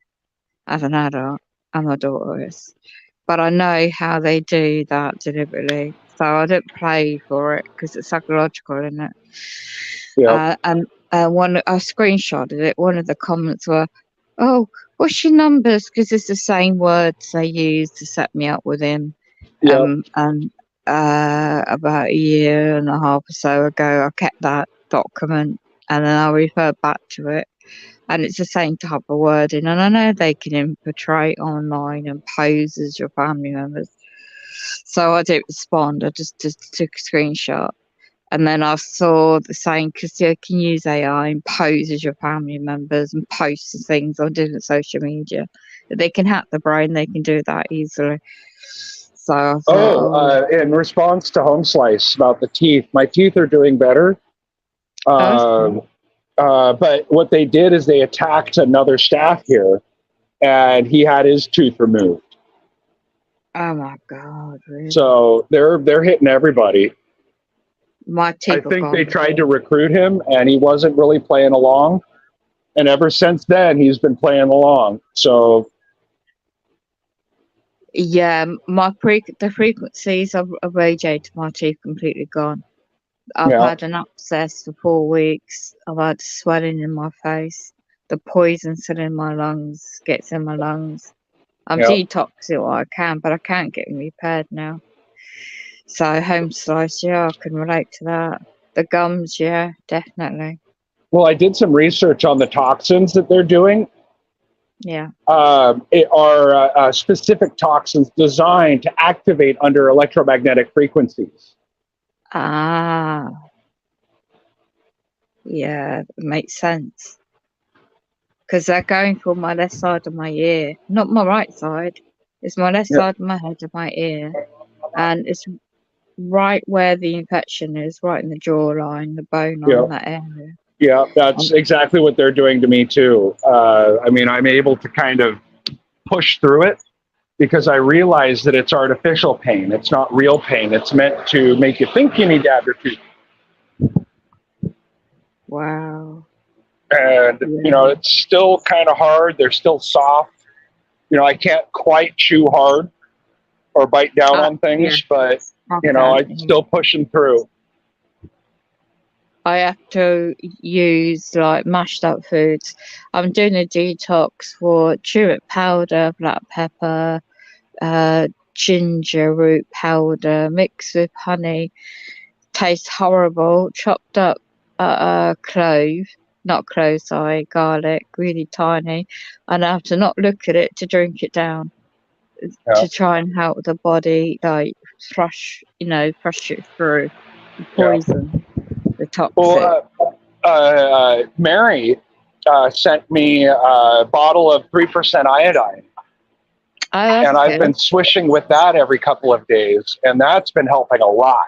as an adult, and my daughter is, but I know how they do that deliberately. So I didn't play for it because it's psychological, isn't it? Yeah. And I screenshotted it. One of the comments were, "Oh, what's your numbers?" Because it's the same words they use to set me up with him. Yeah. And about a year and a half or so ago, I kept that document and then I referred back to it. And it's the same type of wording. And I know they can infiltrate online and pose as your family members. So I didn't respond. I just took a screenshot. And then I saw the same, because you can use AI and pose as your family members and post things on different social media. They can hack the brain, they can do that easily. So I thought, In response to Home Slice about the teeth, my teeth are doing better. okay. But what they did is they attacked another staff here, and he had his tooth removed. Oh my God, really? So they're hitting everybody. My I teeth are think they gone. tried to recruit him, and he wasn't really playing along. And ever since then, he's been playing along. So Yeah, the frequencies of radiating to my teeth completely gone. I've yeah, had an abscess for 4 weeks. I've had swelling in my face. The poison still in my lungs, gets in my lungs. I'm yeah. detoxing what I can, but I can't get repaired now. So home slice, yeah, I can relate to that. The gums, yeah, definitely. Well, I did some research on the toxins that they're doing. Yeah. It are specific toxins designed to activate under electromagnetic frequencies. Ah, yeah, it makes sense. Because they're going for my left side of my ear, not my right side. It's my left Yeah. side of my head of my ear, and right where the infection is, right in the jawline, the bone line, that area. Yeah, that's exactly what they're doing to me too. I mean, I'm able to kind of push through it because I realize that it's artificial pain. It's not real pain. It's meant to make you think you need to have your tooth. Wow. And, you know, it's still kind of hard. They're still soft. You know, I can't quite chew hard or bite down on things, but, you know, I'm still pushing through. I have to use like mashed up foods. I'm doing a detox for turmeric powder, black pepper, ginger root powder mixed with honey. Tastes horrible. Chopped up clove, not clove, sorry, garlic, really tiny. And I have to not look at it to drink it down to try and help the body like flush it through the poison. The toxic. Well, Mary sent me a bottle of 3% iodine. And I've been swishing with that every couple of days, and that's been helping a lot.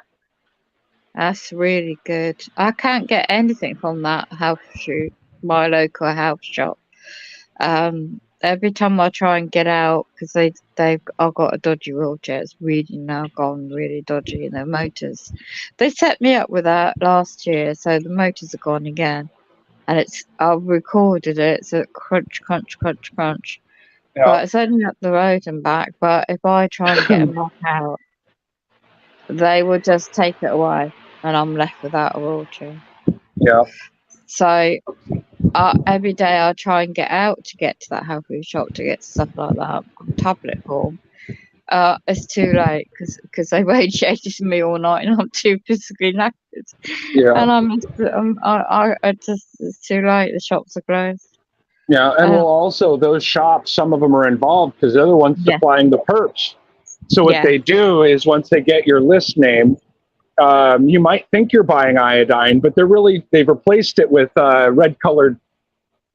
That's really good. I can't get anything from that health shoot, my local health shop. Every time I try and get out, because I've got a dodgy wheelchair, it's really now gone really dodgy in their motors. They set me up with that last year, so the motors are gone again, and I've recorded it, so crunch, crunch, crunch, crunch. Yeah. But it's only up the road and back. But if I try and get them back out, they will just take it away, and I'm left without a wheelchair. Yeah. So every day I try and get out to get to that health food shop to get stuff like that on tablet form. It's too late because they radiated me all night and I'm too physically knackered. Yeah. And I just, it's too late. The shops are closed. Yeah, and well, also those shops, some of them are involved because they're the ones supplying the perps. So what they do is once they get your list name, you might think you're buying iodine, but they've replaced it with red colored,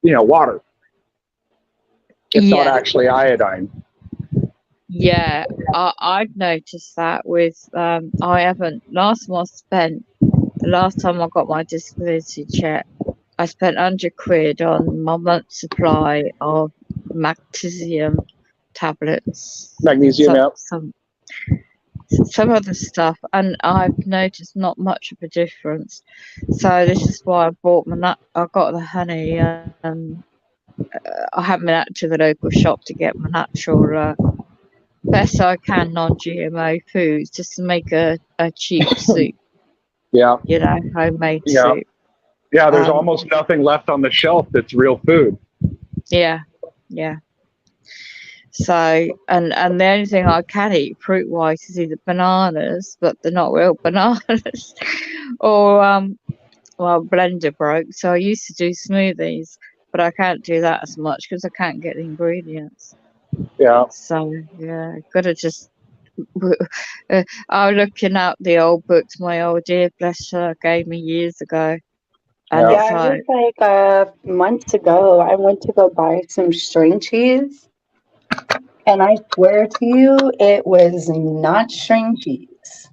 water. It's not actually iodine. Yeah, I've noticed that with, the last time I got my disability check, I spent £100 on my month's supply of magnesium tablets. Magnesium, some other stuff, and I've noticed not much of a difference. So this is why I bought I got the honey, and I haven't been out to the local shop to get my natural, best I can non-GMO foods, just to make a cheap soup. Yeah. Homemade soup. Yeah, there's almost nothing left on the shelf that's real food. Yeah. So, and the only thing I can eat fruit-wise is either bananas, but they're not real bananas, or blender broke. So I used to do smoothies, but I can't do that as much because I can't get the ingredients. Yeah. So gotta just. I'm looking out the old books my old dear bless her gave me years ago. And it was like months ago. I went to go buy some string cheese. And I swear to you, it was not string cheese.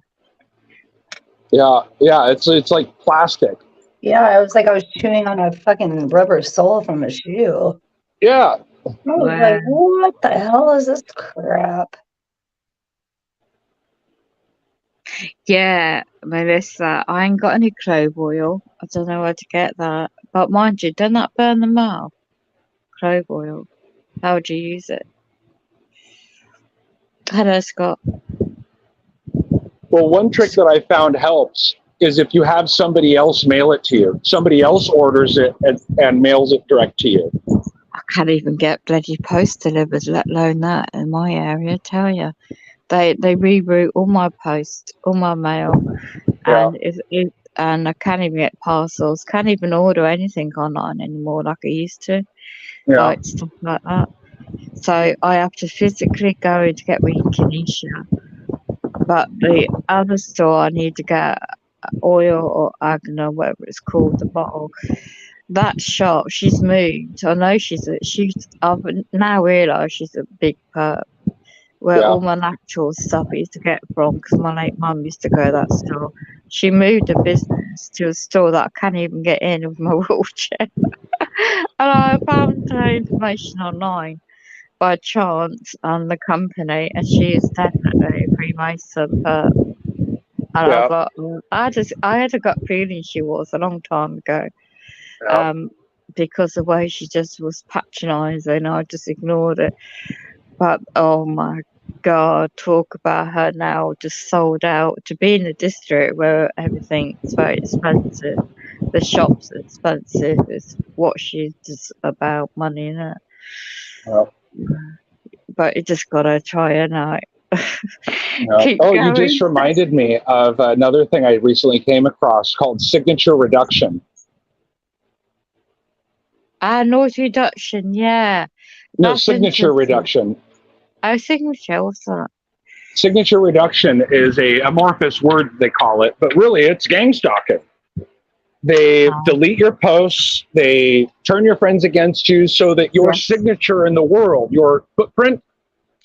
Yeah, it's like plastic. Yeah, it was like I was chewing on a fucking rubber sole from a shoe. Yeah. I was like, what the hell is this crap? Yeah, Melissa, I ain't got any clove oil. I don't know where to get that. But mind you, doesn't that burn the mouth? Clove oil. How would you use it? Hello, Scott. Well, one trick that I found helps is if you have somebody else mail it to you. Somebody else orders it and mails it direct to you. I can't even get bloody post delivered, let alone that in my area, tell you. They reroute all my post, all my mail, and and I can't even get parcels. Can't even order anything online anymore like I used to, like stuff like that. So I have to physically go in to get my Kinesia. But the other store, I need to get oil or Agna, whatever it's called, the bottle. That shop, she's moved. I know I've now realised she's a big perp. where Yeah. all my natural stuff I used to get from, because my late mum used to go to that store. She moved her business to a store that I can't even get in with my wheelchair. And I found her information online by chance on the company, and she is definitely a Freemason. And I Yeah. was like, I had a gut feeling she was a long time ago. Yeah. Because the way she just was patronising, I just ignored it. But oh my God, talk about her now just sold out to be in a district where everything's very expensive. The shop's expensive. It's what she's just about money in it. Yeah. But you just gotta try it out. Yeah. Keep Oh, you just going. reminded me of another thing I recently came across called signature reduction. Noise reduction, yeah. No, That's signature interesting. reduction. Oh, signature, what's that? Signature reduction is a amorphous word, they call it, but really it's gang stalking. They Oh, delete your posts, they turn your friends against you so that your yes, signature in the world, your footprint,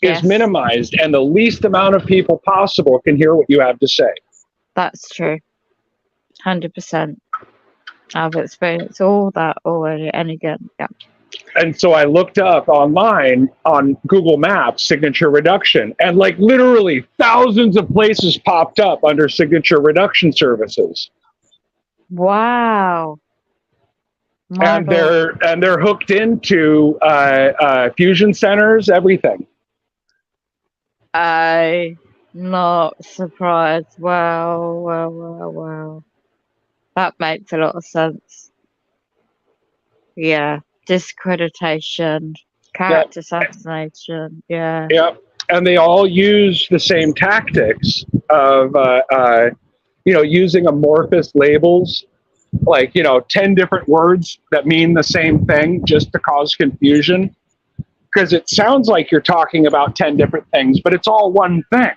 is yes, minimized and the least amount of people possible can hear what you have to say. that's true. 100%. I've experienced all that already and again. Yeah. And so I looked up online on Google Maps signature reduction, and like literally thousands of places popped up under signature reduction services. Wow. My And Lord. they're hooked into fusion centers, everything. I not surprised. Wow. That makes a lot of sense. Yeah. Discreditation, Yeah, character assassination. Yeah. yeah. And they all use the same tactics of using amorphous labels, like 10 different words that mean the same thing just to cause confusion, because it sounds like you're talking about 10 different things, but it's all one thing.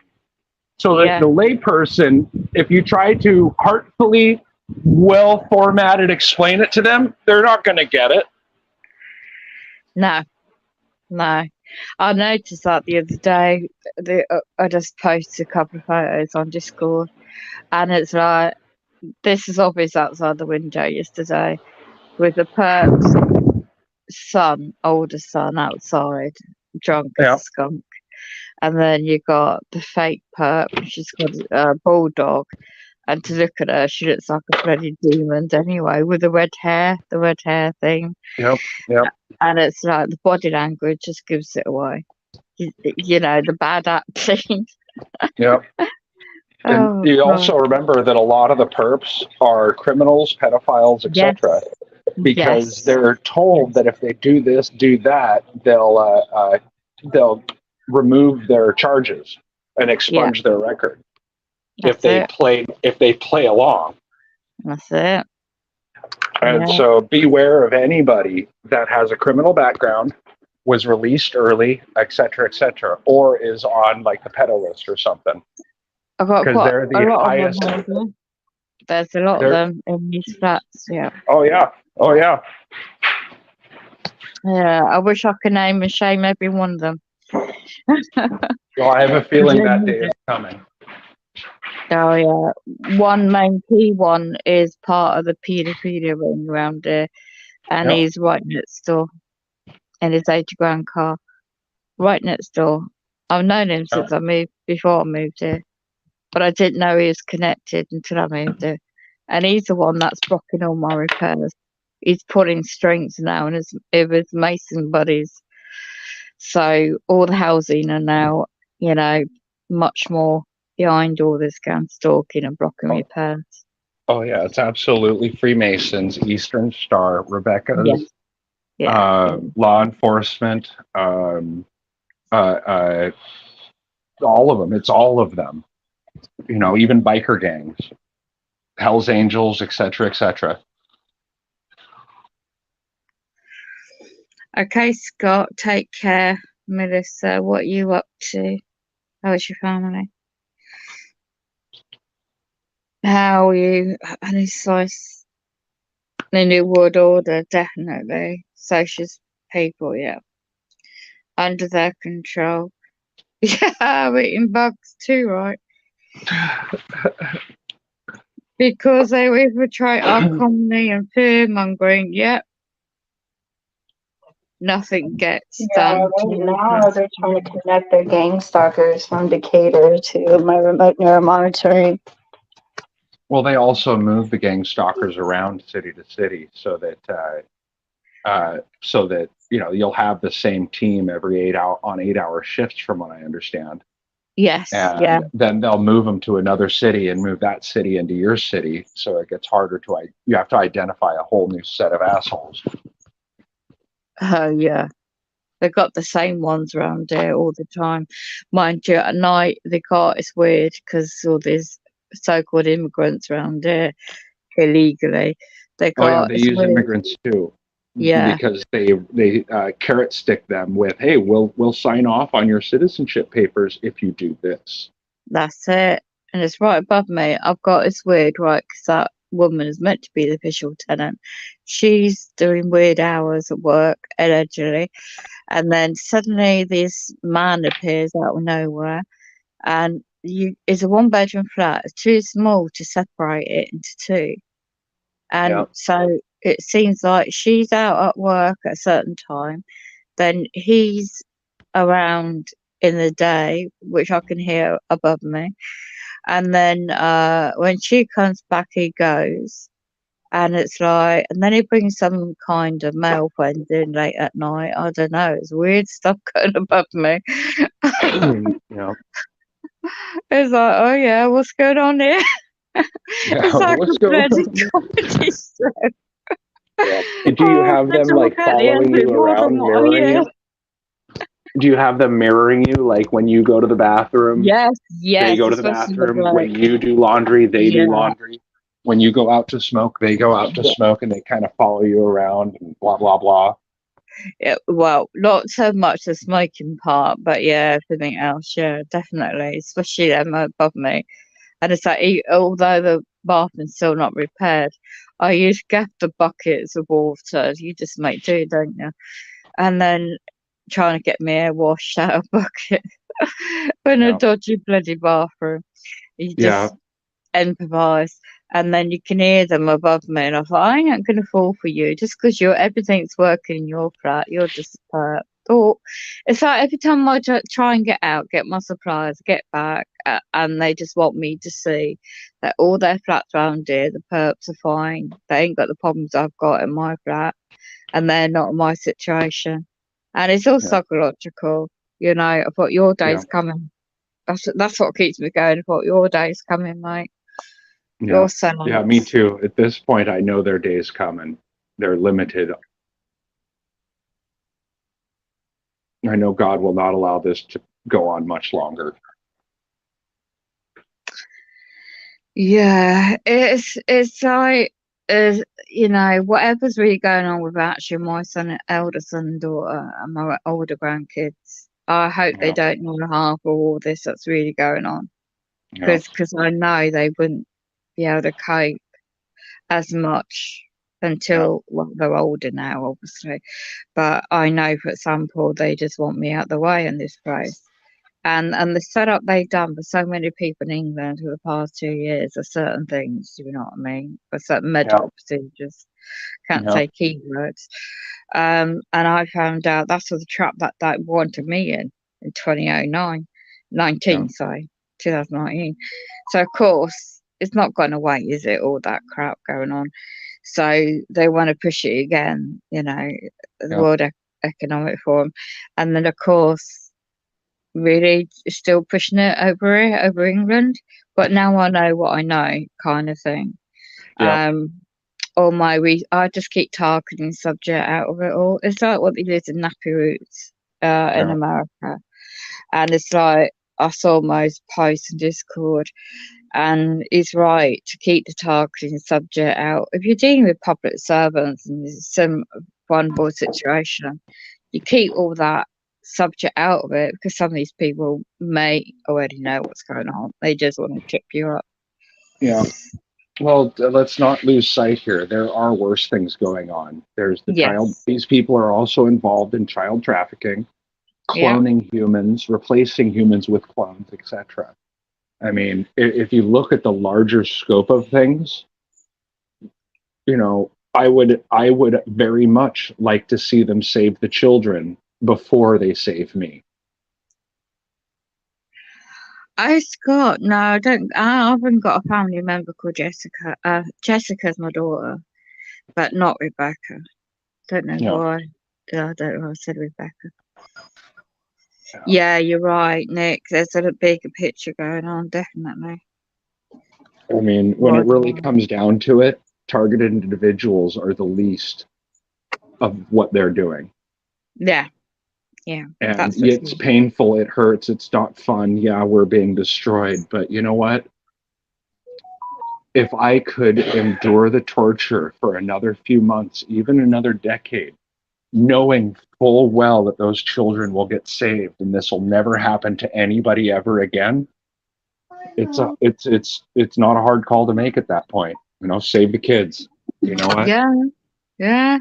So that Yeah. the layperson, if you try to heartfully, well formatted explain it to them, they're not going to get it. No. I noticed that the other day. I just posted a couple of photos on Discord, and it's like this is obvious outside the window yesterday with the perp's son, older son, outside, drunk as a Yeah. skunk. And then you got the fake perp, she's got a bulldog. And to look at her, she looks like a bloody demon anyway, with the red hair thing. Yep. Yep. And it's like the body language just gives it away. The bad acting. Yep. And Oh, you God. also remember that a lot of the perps are criminals, pedophiles, Yes. etc. Because Yes. they're told that if they do this, do that, they'll remove their charges and expunge their record if That's they play along. That's it. And Yeah. so beware of anybody that has a criminal background, was released early, etc., or is on like the pedo list or something, I've got because quite they're a the lot highest. of them over. There's a lot of them in these flats, yeah. Oh yeah. Yeah, I wish I could name and shame every one of them. Well, I have a feeling that day is coming. Oh yeah, one main key one is part of the paedophile ring around here, and Yep. he's right next door in his 80 grand car, right next door. I've known him since before I moved here, but I didn't know he was connected until I moved here. And he's the one that's blocking all my repairs. He's pulling strings now and his mason buddies. So all the housing are now, much more behind all this gang stalking and blocking repairs. Oh yeah, it's absolutely Freemasons, Eastern Star, Rebecca's, Yes. Yeah. law enforcement, all of them. It's all of them. Even biker gangs, Hell's Angels, etc. Okay, Scott, take care. Melissa, what are you up to? How's your family? How are you? Any slice? The New World Order, definitely. Socialist people, yeah. Under their control. Yeah, I'm eating bugs too, right? Because they infiltrate our comedy and fear mongering. Yep, nothing gets Yeah, done to right now repress they're trying to fear. connect their gang stalkers from Decatur to my remote neuromonitoring. Well, they also move the gang stalkers around city to city so that you'll have the same team every 8-hour shifts, from what I understand. Yes, yeah, And then they'll move them to another city and move that city into your city, so it gets harder you have to identify a whole new set of assholes. yeah. They got the same ones around here all the time. Mind you, at night it's weird because all these so-called immigrants around here illegally. Oh yeah, they It's use weird. immigrants too, Yeah, because they carrot stick them with, hey, we'll sign off on your citizenship papers if you do this. that's it. And it's right above me. I've got it's weird, right? Because that woman is meant to be the official tenant. She's doing weird hours at work, allegedly. And then suddenly this man appears out of nowhere, and it's a one-bedroom flat. It's too small to separate it into two. Yeah. And so it seems like she's out at work at a certain time, then he's around in the day, which I can hear above me. And then when she comes back, he goes. And it's like, and then he brings some kind of male friend in late at night. I don't know. It's weird stuff going above me. Yeah. It's like, oh yeah, what's going on here? Yeah. It's like a What's going bloody on? comedy show. Yeah. Do you Oh, have the them dog like at the end following is you more than around, what I mirroring hear. you? Do you have them mirroring you, like when you go to the bathroom, Yes, they yes, go to the especially the bathroom? bloke. When you do laundry, they do Yeah, laundry. When you go out to smoke, they go out to yeah, smoke, and they kind of follow you around and blah blah blah. yeah. Well, not so much the smoking part, but yeah, everything else. Yeah, definitely, especially them above me. And it's like, although the bathroom's still not repaired, I use gas the buckets of water. You just make do, don't you? And then trying to get my hair washed out of bucket in a Yeah. dodgy bloody bathroom. You Yeah. just improvise, and then you can hear them above me, and I thought, I ain't gonna fall for you just because everything's working in your flat. You're just a perp. Or it's like every time I try and get out, get my supplies, get back, and they just want me to see that all their flats around here, the perps are fine. They ain't got the problems I've got in my flat, and they're not in my situation. And it's all Yeah. psychological. I thought your Yeah. day's coming. That's what keeps me going. I thought your day's coming, mate. Yeah. You're so Yeah. Me nice. too. At this point, I know their day's coming. They're limited. I know God will not allow this to go on much longer. Yeah, it's like whatever's really going on with actually my elder son and daughter and my older grandkids. I hope they Yeah. don't know half of all this that's really going on, Yeah. because I know they wouldn't be able to cope as much Yeah. until, well, they're older now, obviously. But I know, for example, they just want me out the way in this place. And the setup they've done for so many people in England for the past 2 years of certain things, you know what I mean? For certain Yeah. medical procedures, can't Yeah. say keywords. And I found out that's the trap that they wanted me in 2009, Yeah. 19, sorry, 2019. So, of course, it's not gone away, is it? All that crap going on. So they want to push it again, the Yeah. World Economic Forum. And then, of course, really still pushing it over here, over England. But now I know what I know, kind of thing. Yeah. All I just keep targeting subject out of it all. It's like what they did in Nappy Roots in Yeah. America. And it's like, I saw most posts in Discord, and he's right to keep the targeting subject out. If you're dealing with public servants and there's some vulnerable situation, you keep all that subject out of it, because some of these people may already know what's going on. They just want to trip you up. Yeah. Well, let's not lose sight here. There are worse things going on. There's the child. Yes. These people are also involved in child trafficking. Yeah. cloning humans, replacing humans with clones, etc. I mean, if you look at the larger scope of things, I would very much like to see them save the children before they save me. No, I don't. I haven't got a family member called Jessica. Jessica's my daughter, but not Rebecca. Don't know Yeah. why. Yeah, I don't know why I said Rebecca. Yeah, you're right, Nick. There's a bigger picture going on, definitely. I mean, when it really comes down to it, targeted individuals are the least of what they're doing. Yeah, yeah. And That's for it's sure. painful, it hurts, it's not fun. Yeah, we're being destroyed. But you know what? If I could endure the torture for another few months, even another decade, knowing full well that those children will get saved and this will never happen to anybody ever again, it's not a hard call to make at that point. Save the kids. You know what? Yeah, yeah.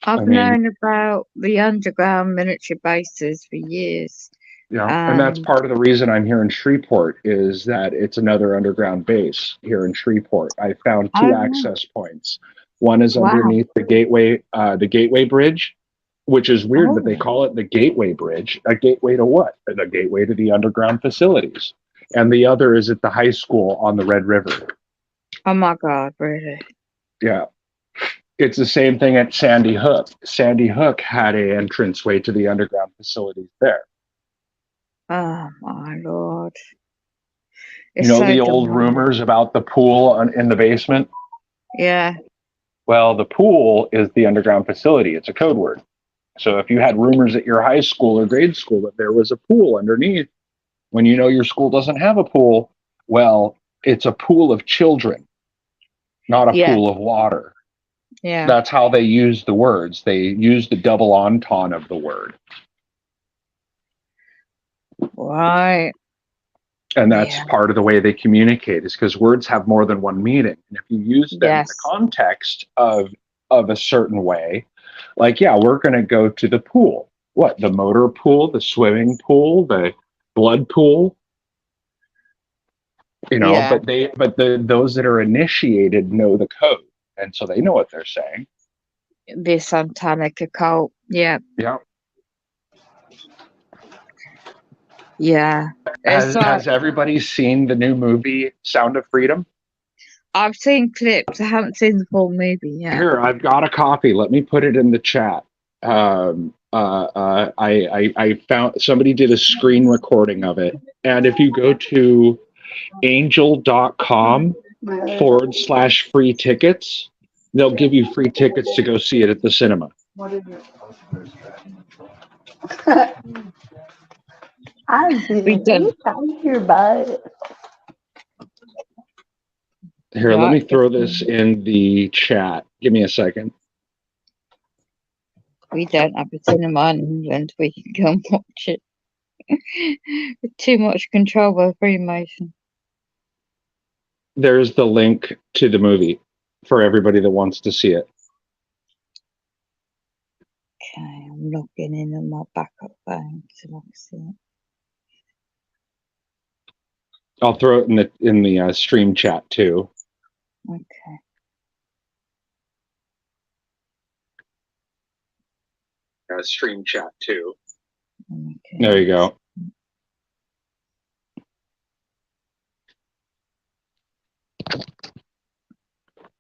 I've I mean, known about the underground military bases for years. and that's part of the reason I'm here in Shreveport is that it's another underground base here in Shreveport. I found two access points. One is Wow. underneath the Gateway Bridge, which is weird that they Oh, call it the Gateway Bridge. A gateway to what? The gateway to the underground facilities. And the other is at the high school on the Red River. oh my God, really? Yeah. It's the same thing at Sandy Hook. Sandy Hook had an entranceway to the underground facilities there. Oh my Lord. You It's know so the old demonic. rumors about the pool in the basement? Yeah, Well, the pool is the underground facility. It's a code word. So if you had rumors at your high school or grade school that there was a pool underneath, when you know your school doesn't have a pool, well, it's a pool of children, not a yeah, pool of water. yeah. That's how they use the words. They use the double entendre of the word. Right. And that's Yeah. part of the way they communicate is because words have more than one meaning. And if you use them in the Yes. context of a certain way, like, yeah, we're going to go to the pool. What? The motor pool, the swimming pool, the blood pool? Yeah. But those that are initiated know the code. And so they know what they're saying. The satanic occult. Yeah. Yeah. Yeah. It's like, Has everybody seen the new movie Sound of Freedom? I've seen clips. I haven't seen the full movie yet. Here, I've got a copy. Let me put it in the chat. I found somebody did a screen recording of it. And if you go to angel.com/free tickets, they'll give you free tickets to go see it at the cinema. I didn't done. your butt. Here, let me throw this in the chat. Give me a second. We don't have a cinema in England. We can go and watch it. With too much control by Freemason. There's the link to the movie for everybody that wants to see it. Okay, I'm logging in on my backup phone so I can see it. I'll throw it in the stream chat too. Okay. Stream chat too. Okay. There you go.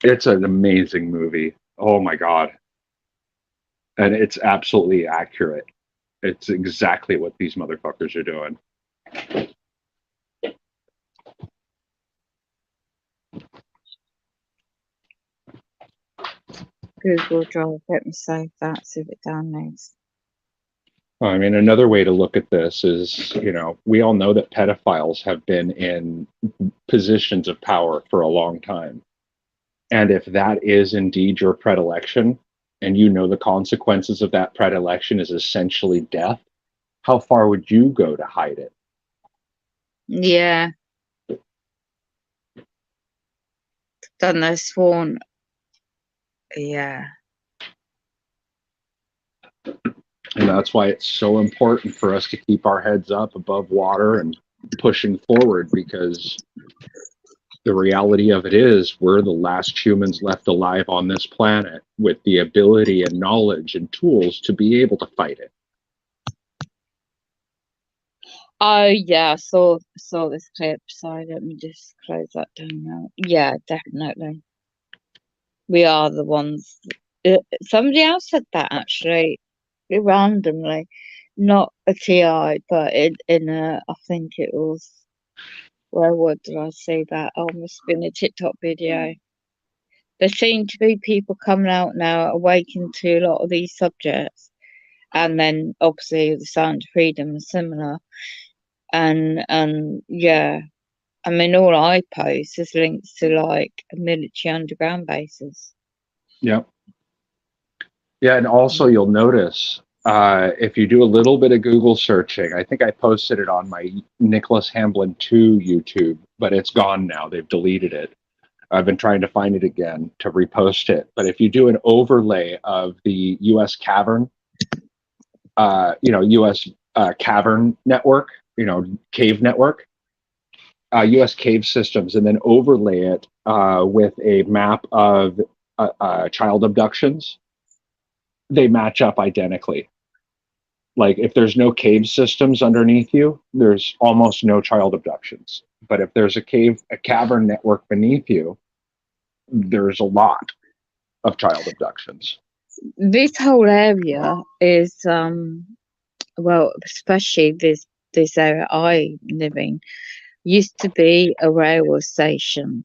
It's an amazing movie. Oh my God. And it's absolutely accurate. It's exactly what these motherfuckers are doing. Google Drive, let me save that, see if it downloads. I mean, another way to look at this is, we all know that pedophiles have been in positions of power for a long time. And if that is indeed your predilection, and you know the consequences of that predilection is essentially death, how far would you go to hide it? Yeah. Done those sworn. Yeah. And that's why it's so important for us to keep our heads up above water and pushing forward, because the reality of it is we're the last humans left alive on this planet with the ability and knowledge and tools to be able to fight it. Oh yeah, saw this clip. Sorry, let me just close that down now. Yeah, definitely. We are the ones. Somebody else said that actually, randomly, not a TI, but in a, I think it was, where did I see that? Oh, must have been a TikTok video. There seem to be people coming out now awakened to a lot of these subjects, and then obviously the Sound of Freedom is similar, and yeah, I mean all I post is links to like military underground bases. Yep. Yeah, and also you'll notice if you do a little bit of Google searching, I think I posted it on my Nicholas Hamblin 2 YouTube, but it's gone now. They've deleted it. I've been trying to find it again to repost it. But if you do an overlay of the U.S. cavern, U.S. Cavern network, cave network, U.S. cave systems, and then overlay it with a map of child abductions, they match up identically. Like if there's no cave systems underneath you, there's almost no child abductions. But if there's a cavern network beneath you, there's a lot of child abductions. This whole area is well, especially this area I live in, used to be a railway station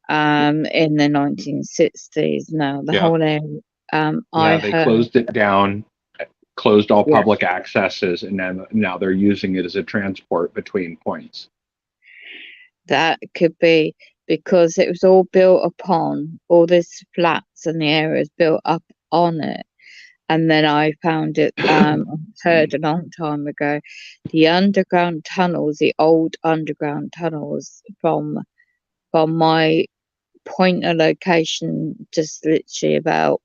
in the 1960s. Now the whole area, I they heard, closed it down, closed all yeah, public accesses, and then now they're using it as a transport between points. that could be because it was all built upon all these flats and the areas built up on it. And then I found it, heard a long time ago, the underground tunnels, the old underground tunnels from my point of location, just literally about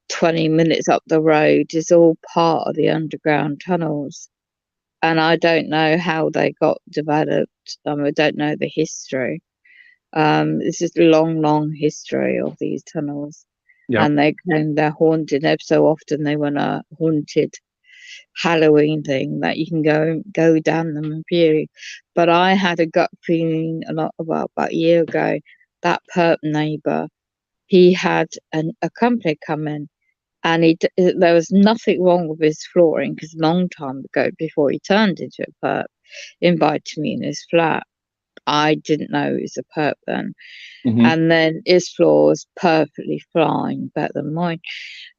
20 minutes up the road, is all part of the underground tunnels. And I don't know how they got developed. I don't know the history. This is a long, long history of these tunnels. Yep. And they claim they're haunted. So often they want a haunted Halloween thing that you can go down them and view. But I had a gut feeling about a year ago, that perp neighbour, he had a company come in, and there was nothing wrong with his flooring, because a long time ago, before he turned into a perp, invited me in his flat. I didn't know he was a perp then. Mm-hmm. And then his floor was perfectly fine, better than mine.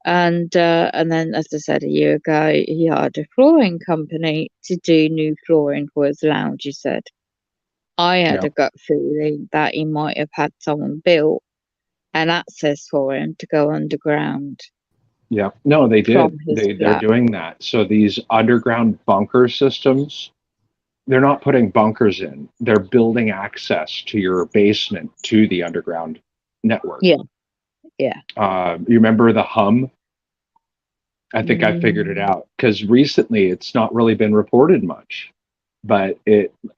And then, as I said, a year ago, he hired a flooring company to do new flooring for his lounge, he said. I had a gut feeling that he might have had someone build an access for him to go underground. Yeah, no, they did. They're flat. doing that. So these underground bunker systems, they're not putting bunkers in. They're building access to your basement to the underground network. Yeah. You remember the hum? I think I figured it out, because recently it's not really been reported much. But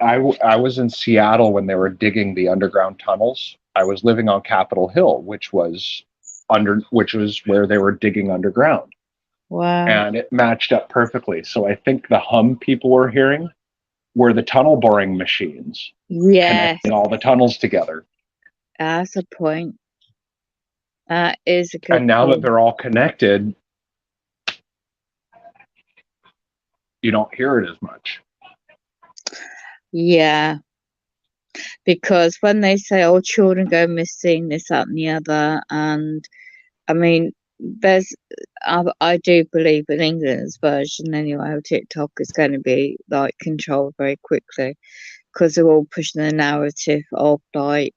I was in Seattle when they were digging the underground tunnels. I was living on Capitol Hill, which was where they were digging underground. Wow. And it matched up perfectly. So I think the hum people were hearing were the tunnel boring machines. Yes. Connecting all the tunnels together. That's a point. That is a good And now point. that they're all connected, you don't hear it as much. Yeah. Because when they say, oh, children go missing, this, that, and the other, and I mean, I do believe in England's version anyway of TikTok is going to be like controlled very quickly, because they're all pushing the narrative of like,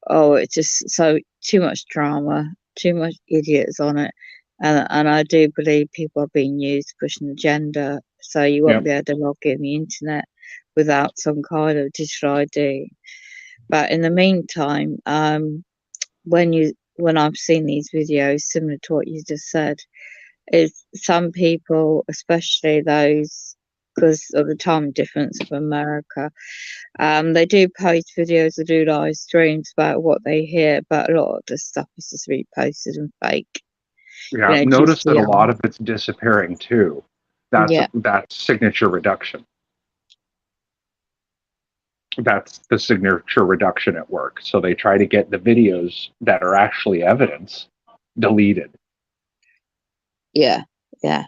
oh, it's just so too much drama, too much idiots on it, and I do believe people are being used to push an agenda, so you won't be able to log in the internet without some kind of digital ID. But in the meantime, when I've seen these videos similar to what you just said, is some people, especially those because of the time difference of America, they do post videos, they do live streams about what they hear, but a lot of the stuff is just reposted and fake. Yeah, You know, notice that a GCR. lot of it's disappearing too. Yeah. That's signature reduction. That's the signature reduction at work. So they try to get the videos that are actually evidence deleted, Yeah. Yeah.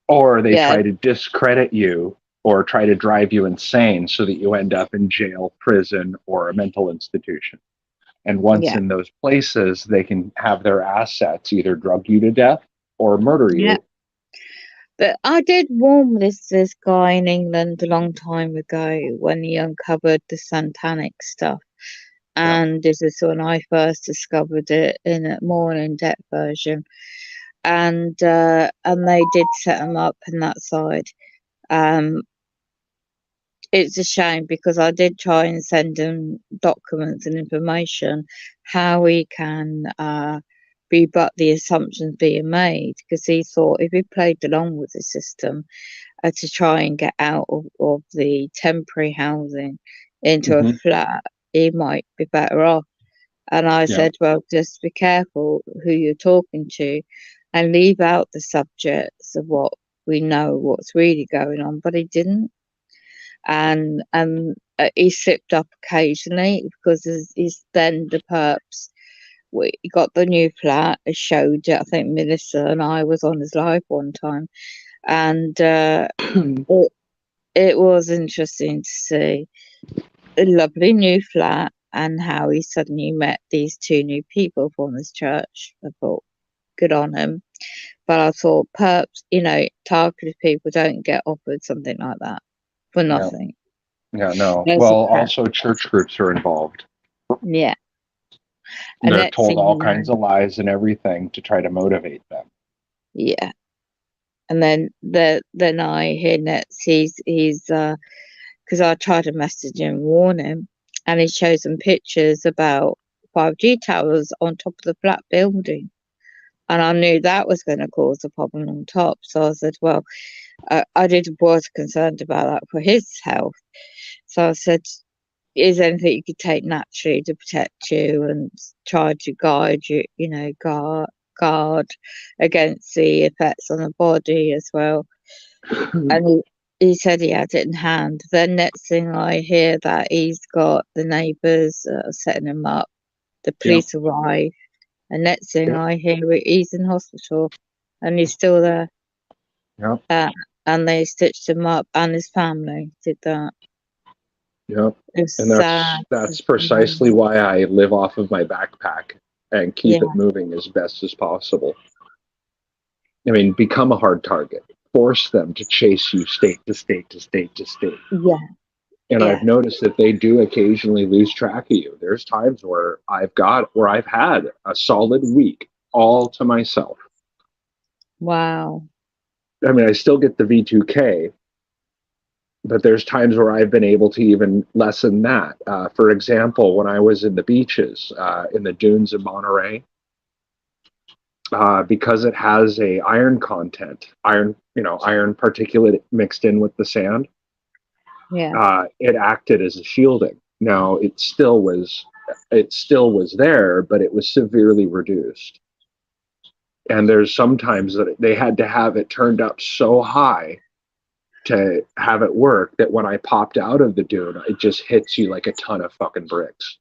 or they Yeah. try to discredit you or try to drive you insane so that you end up in jail, prison, or a mental institution. And once Yeah. in those places, they can have their assets either drug you to death or murder you. Yeah. But I did warn this guy in England a long time ago when he uncovered the satanic stuff. And this is when I first discovered it in a more in-depth version. And they did set him up in that side. It's a shame because I did try and send him documents and information how he can rebut the assumptions being made, because he thought if he played along with the system to try and get out of the temporary housing into a flat, he might be better off. And I said, well, just be careful who you're talking to and leave out the subjects of what we know what's really going on. But he didn't. And he slipped up occasionally because he's then the perps. We got the new flat. I showed it. I think Melissa and I was on his live one time, and it was interesting to see a lovely new flat and how he suddenly met these two new people from his church. I thought, good on him. But I thought, perps, targeted people don't get offered something like that for nothing. Yeah, no. There's Well, also church groups are involved. Yeah. And They're next told thing all you know- kinds of lies and everything to try to motivate them. Yeah. And then I hear next he's because I tried to message him, warn him, and he showed some pictures about 5G towers on top of the flat building. And I knew that was going to cause a problem on top. So I said, well, I was concerned about that for his health. So I said, is there anything you could take naturally to protect you and try to guide you, guard against the effects on the body as well? And he said he had it in hand. Then next thing I hear that he's got the neighbours setting him up. The police arrive. And next thing I hear, he's in hospital and he's still there. Yeah. And they stitched him up, and his family did that. Yep. It's And sad. that's precisely why I live off of my backpack and keep it moving as best as possible. I mean, become a hard target. Force them to chase you state to state to state to state. Yeah. And I've noticed that they do occasionally lose track of you. There's times where I've had a solid week all to myself. Wow. I mean, I still get the V2K, but there's times where I've been able to even lessen that. For example, when I was in the beaches, in the dunes in Monterey, because it has a iron content, iron particulate mixed in with the sand. Yeah. It acted as a shielding. Now it still was there, but it was severely reduced. And there's sometimes that they had to have it turned up so high to have it work that when I popped out of the dune, it just hits you like a ton of fucking bricks.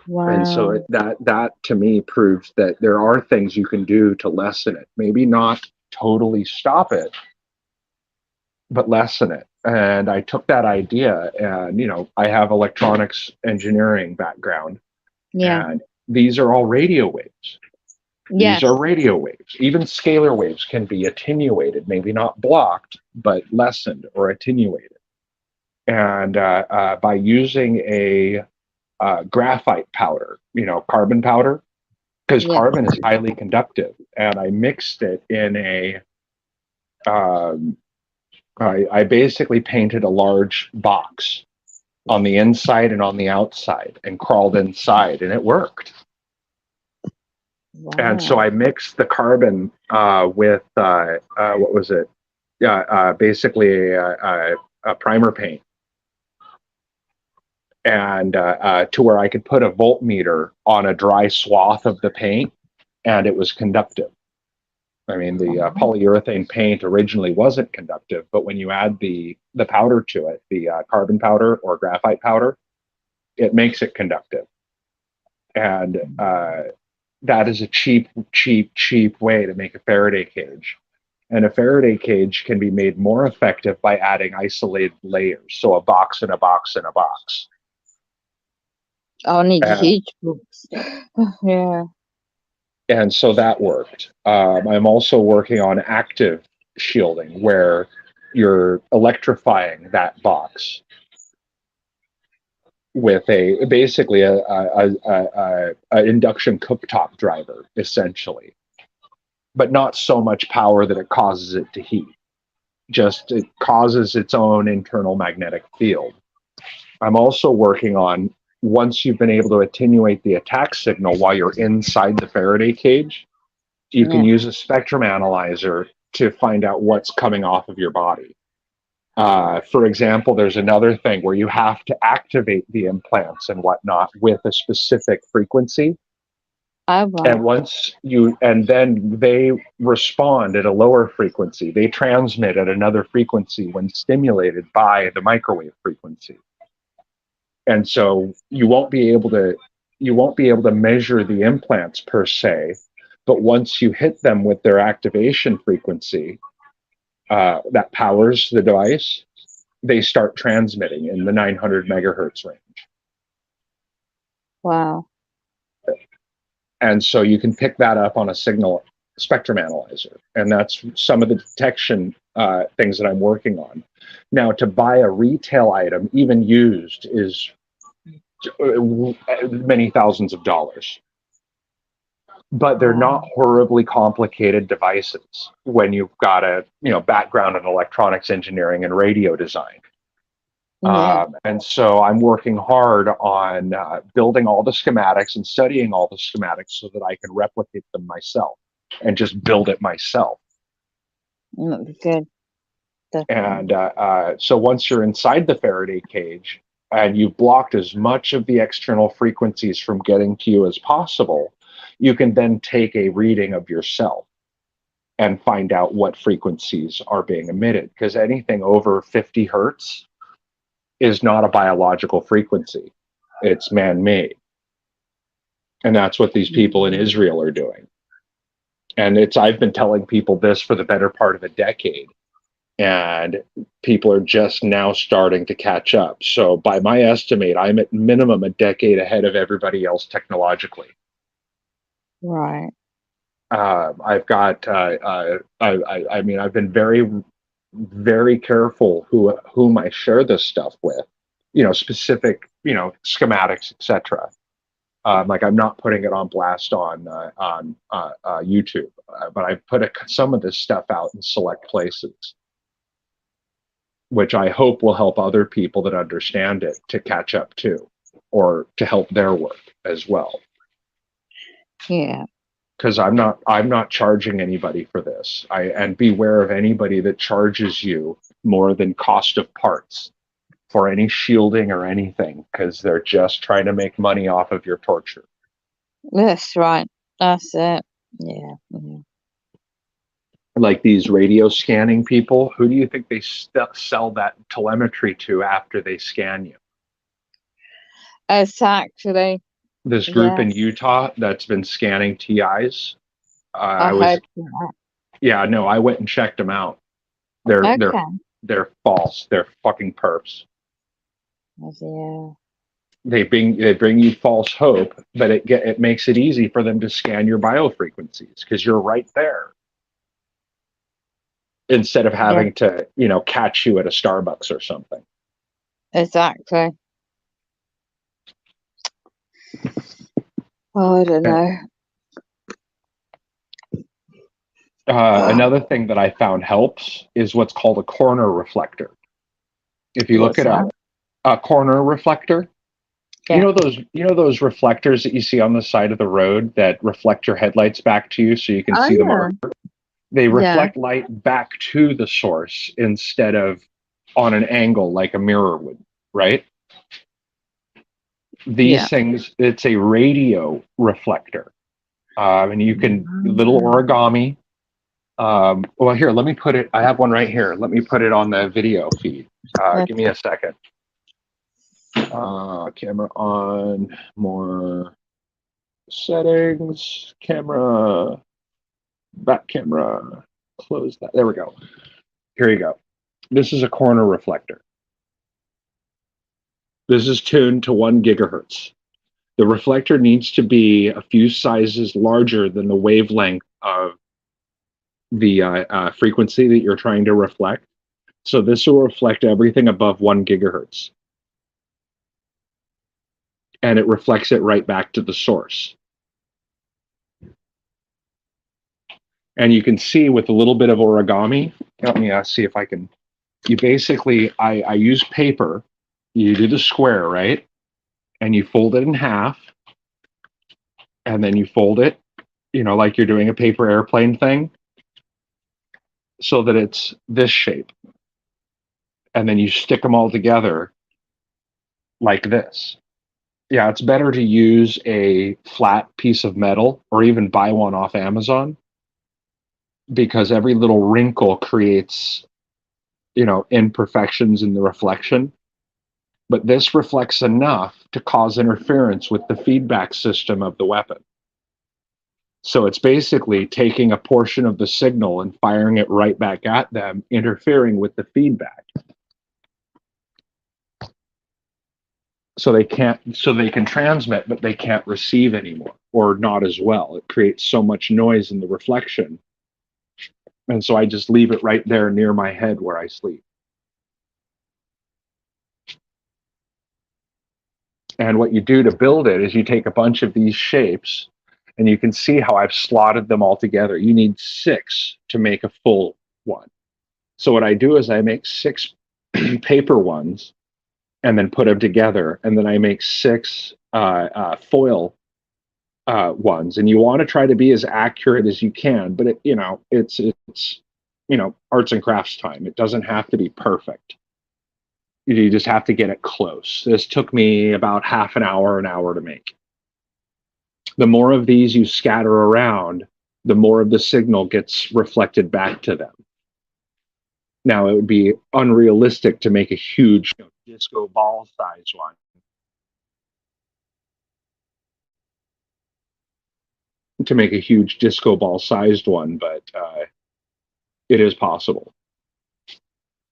Wow. And so that to me proves that there are things you can do to lessen it. Maybe not totally stop it, but lessen it. And I took that idea and, I have electronics engineering background. Yeah. And these are all radio waves. Yes. These are radio waves. Even scalar waves can be attenuated, maybe not blocked, but lessened or attenuated. And by using a graphite powder, carbon powder, because carbon is highly conductive. And I mixed it in I basically painted a large box on the inside and on the outside and crawled inside, and it worked. And so Wow. I mixed the carbon with what was it? Basically a primer paint, and to where I could put a voltmeter on a dry swath of the paint, and it was conductive. I mean, the polyurethane paint originally wasn't conductive, but when you add the powder to it, the carbon powder or graphite powder, it makes it conductive. And that is a cheap way to make a Faraday cage. And a Faraday cage can be made more effective by adding isolated layers. So a box and a box and a box. I'll need And, huge books. Yeah. and so that worked. I'm also working on active shielding, where you're electrifying that box with basically a induction cooktop driver, essentially, but not so much power that it causes it to heat. Just it causes its own internal magnetic field. I'm also working on, once you've been able to attenuate the attack signal while you're inside the Faraday cage, you can use a spectrum analyzer to find out what's coming off of your body. For example, there's another thing where you have to activate the implants and whatnot with a specific frequency. Oh, wow. And then they respond at a lower frequency. They transmit at another frequency when stimulated by the microwave frequency. And so you won't be able to measure the implants per se, but once you hit them with their activation frequency that powers the device, they start transmitting in the 900 megahertz range. Wow. And so you can pick that up on a signal spectrum analyzer. And that's some of the detection things that I'm working on. Now, to buy a retail item, even used, is many thousands of dollars. But they're not horribly complicated devices when you've got a background in electronics engineering and radio design. Yeah. And so I'm working hard on building all the schematics and studying all the schematics so that I can replicate them myself and just build it myself. That'd be good. And so once you're inside the Faraday cage and you've blocked as much of the external frequencies from getting to you as possible, you can then take a reading of yourself and find out what frequencies are being emitted. Because anything over 50 hertz is not a biological frequency. It's man-made. And that's what these people in Israel are doing. And I've been telling people this for the better part of a decade. And people are just now starting to catch up. So by my estimate, I'm at minimum a decade ahead of everybody else technologically. Right. I've got, I mean, I've been very, very careful whom I share this stuff with, specific, schematics, etc. Like I'm not putting it on blast on YouTube, but I put some of this stuff out in select places, which I hope will help other people that understand it to catch up too, or to help their work as well. Yeah. Because I'm not charging anybody for this. And beware of anybody that charges you more than cost of parts for any shielding or anything, because they're just trying to make money off of your torture. That's right. That's it. Yeah. Like these radio scanning people, who do you think they sell that telemetry to after they scan you? It's actually. This group in Utah that's been scanning TIs. I heard that. Yeah, no, I went and checked them out. They're false. They're fucking perps. Yeah. They bring you false hope, but it makes it easy for them to scan your biofrequencies because you're right there. Instead of having to, catch you at a Starbucks or something. Exactly. Oh, I don't know. Another thing that I found helps is what's called a corner reflector. If you look it up, a corner reflector. You Yeah. know those reflectors that you see on the side of the road that reflect your headlights back to you so you can Oh see the yeah. marker? They Yeah. reflect light back to the source instead of on an angle like a mirror would, right? Yeah. These things, it's a radio reflector. And you can, little Mm. origami. Well, here, let me put it, I have one right here. Let me put it on the video feed. Give me a second. Camera on, more settings, camera, back camera, close that. There we go. Here you go. This is a corner reflector. This is tuned to 1 gigahertz. The reflector needs to be a few sizes larger than the wavelength of the frequency that you're trying to reflect. So this will reflect everything above 1 gigahertz. And it reflects it right back to the source. And you can see with a little bit of origami, let me see if I can, you basically, I use paper, you do the square, right? And you fold it in half, and then you fold it, like you're doing a paper airplane thing, so that it's this shape. And then you stick them all together like this. Yeah, it's better to use a flat piece of metal or even buy one off Amazon, because every little wrinkle creates, imperfections in the reflection. But this reflects enough to cause interference with the feedback system of the weapon. So it's basically taking a portion of the signal and firing it right back at them, interfering with the feedback. So they can transmit, but they can't receive anymore, or not as well. It creates so much noise in the reflection. And so I just leave it right there near my head where I sleep. And what you do to build it is you take a bunch of these shapes, and you can see how I've slotted them all together. You need 6 to make a full one. So what I do is I make 6 paper ones and then put them together. And then I make 6 foil ones. And you want to try to be as accurate as you can, but it's arts and crafts time. It doesn't have to be perfect. You just have to get it close. This took me about half an hour to make. The more of these you scatter around, the more of the signal gets reflected back to them. Now, it would be unrealistic to make a huge disco ball size one. To make a huge disco ball sized one, but it is possible.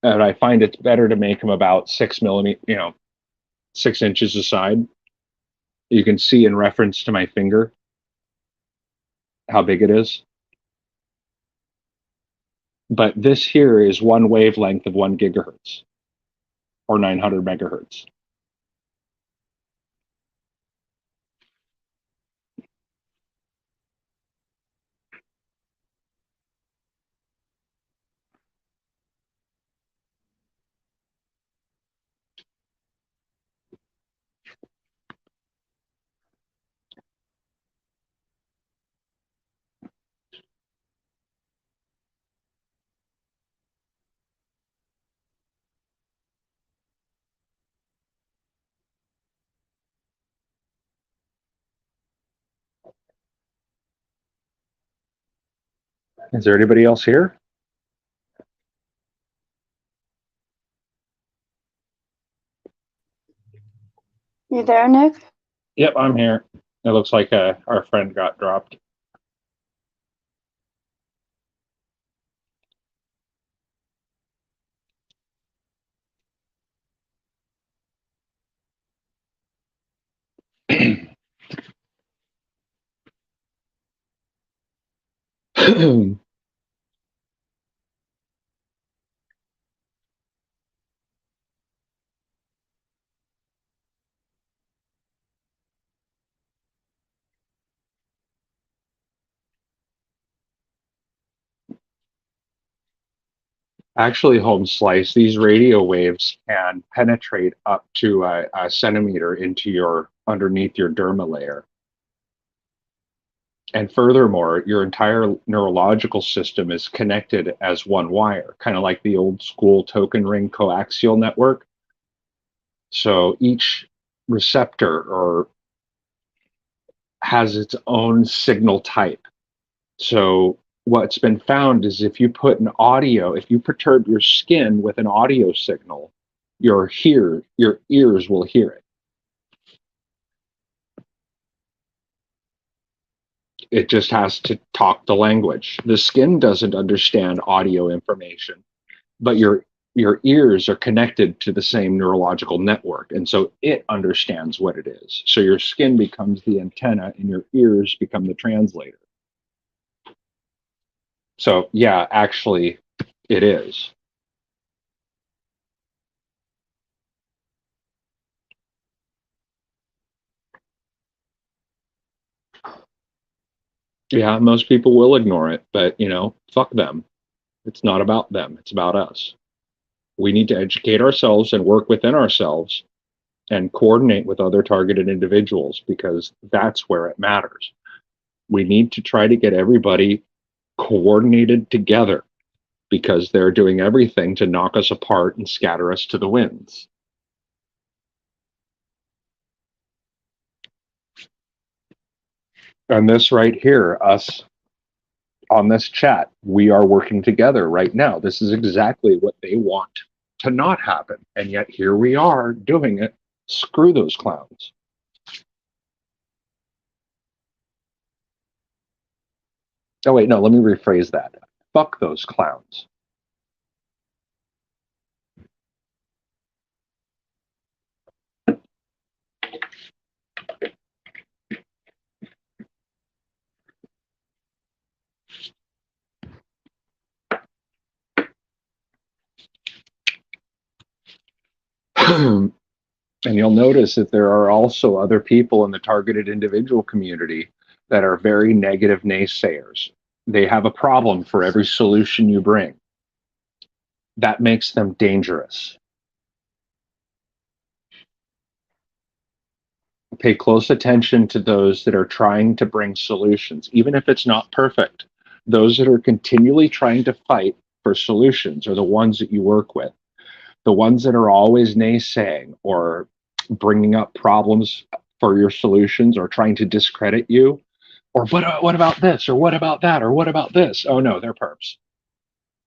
And I find it's better to make them about 6 millimeters, 6 inches aside. You can see in reference to my finger how big it is. But this here is one wavelength of 1 gigahertz or 900 megahertz. Is there anybody else here? You there, Nick? Yep, I'm here. It looks like our friend got dropped. Actually, home slice, these radio waves can penetrate up to a centimeter into your underneath your derma layer. And furthermore, your entire neurological system is connected as one wire, kind of like the old school token ring coaxial network. So each receptor or has its own signal type. So what's been found is if you perturb your skin with an audio signal, your ears will hear it. It just has to talk the language. The skin doesn't understand audio information, but your ears are connected to the same neurological network, and so it understands what it is. So your skin becomes the antenna and your ears become the translator. So yeah, actually it is. Yeah, most people will ignore it, but fuck them. It's not about them, it's about us. We need to educate ourselves and work within ourselves and coordinate with other targeted individuals, because that's where it matters. We need to try to get everybody coordinated together, because they're doing everything to knock us apart and scatter us to the winds. And this right here, us on this chat, we are working together right now. This is exactly what they want to not happen. And yet here we are doing it. Screw those clowns. Oh, wait, no, let me rephrase that. Fuck those clowns. And you'll notice that there are also other people in the targeted individual community that are very negative naysayers. They have a problem for every solution you bring. That makes them dangerous. Pay close attention to those that are trying to bring solutions, even if it's not perfect. Those that are continually trying to fight for solutions are the ones that you work with. The ones that are always naysaying or bringing up problems for your solutions or trying to discredit you, or what about this, or what about that, or what about this? Oh no, they're perps.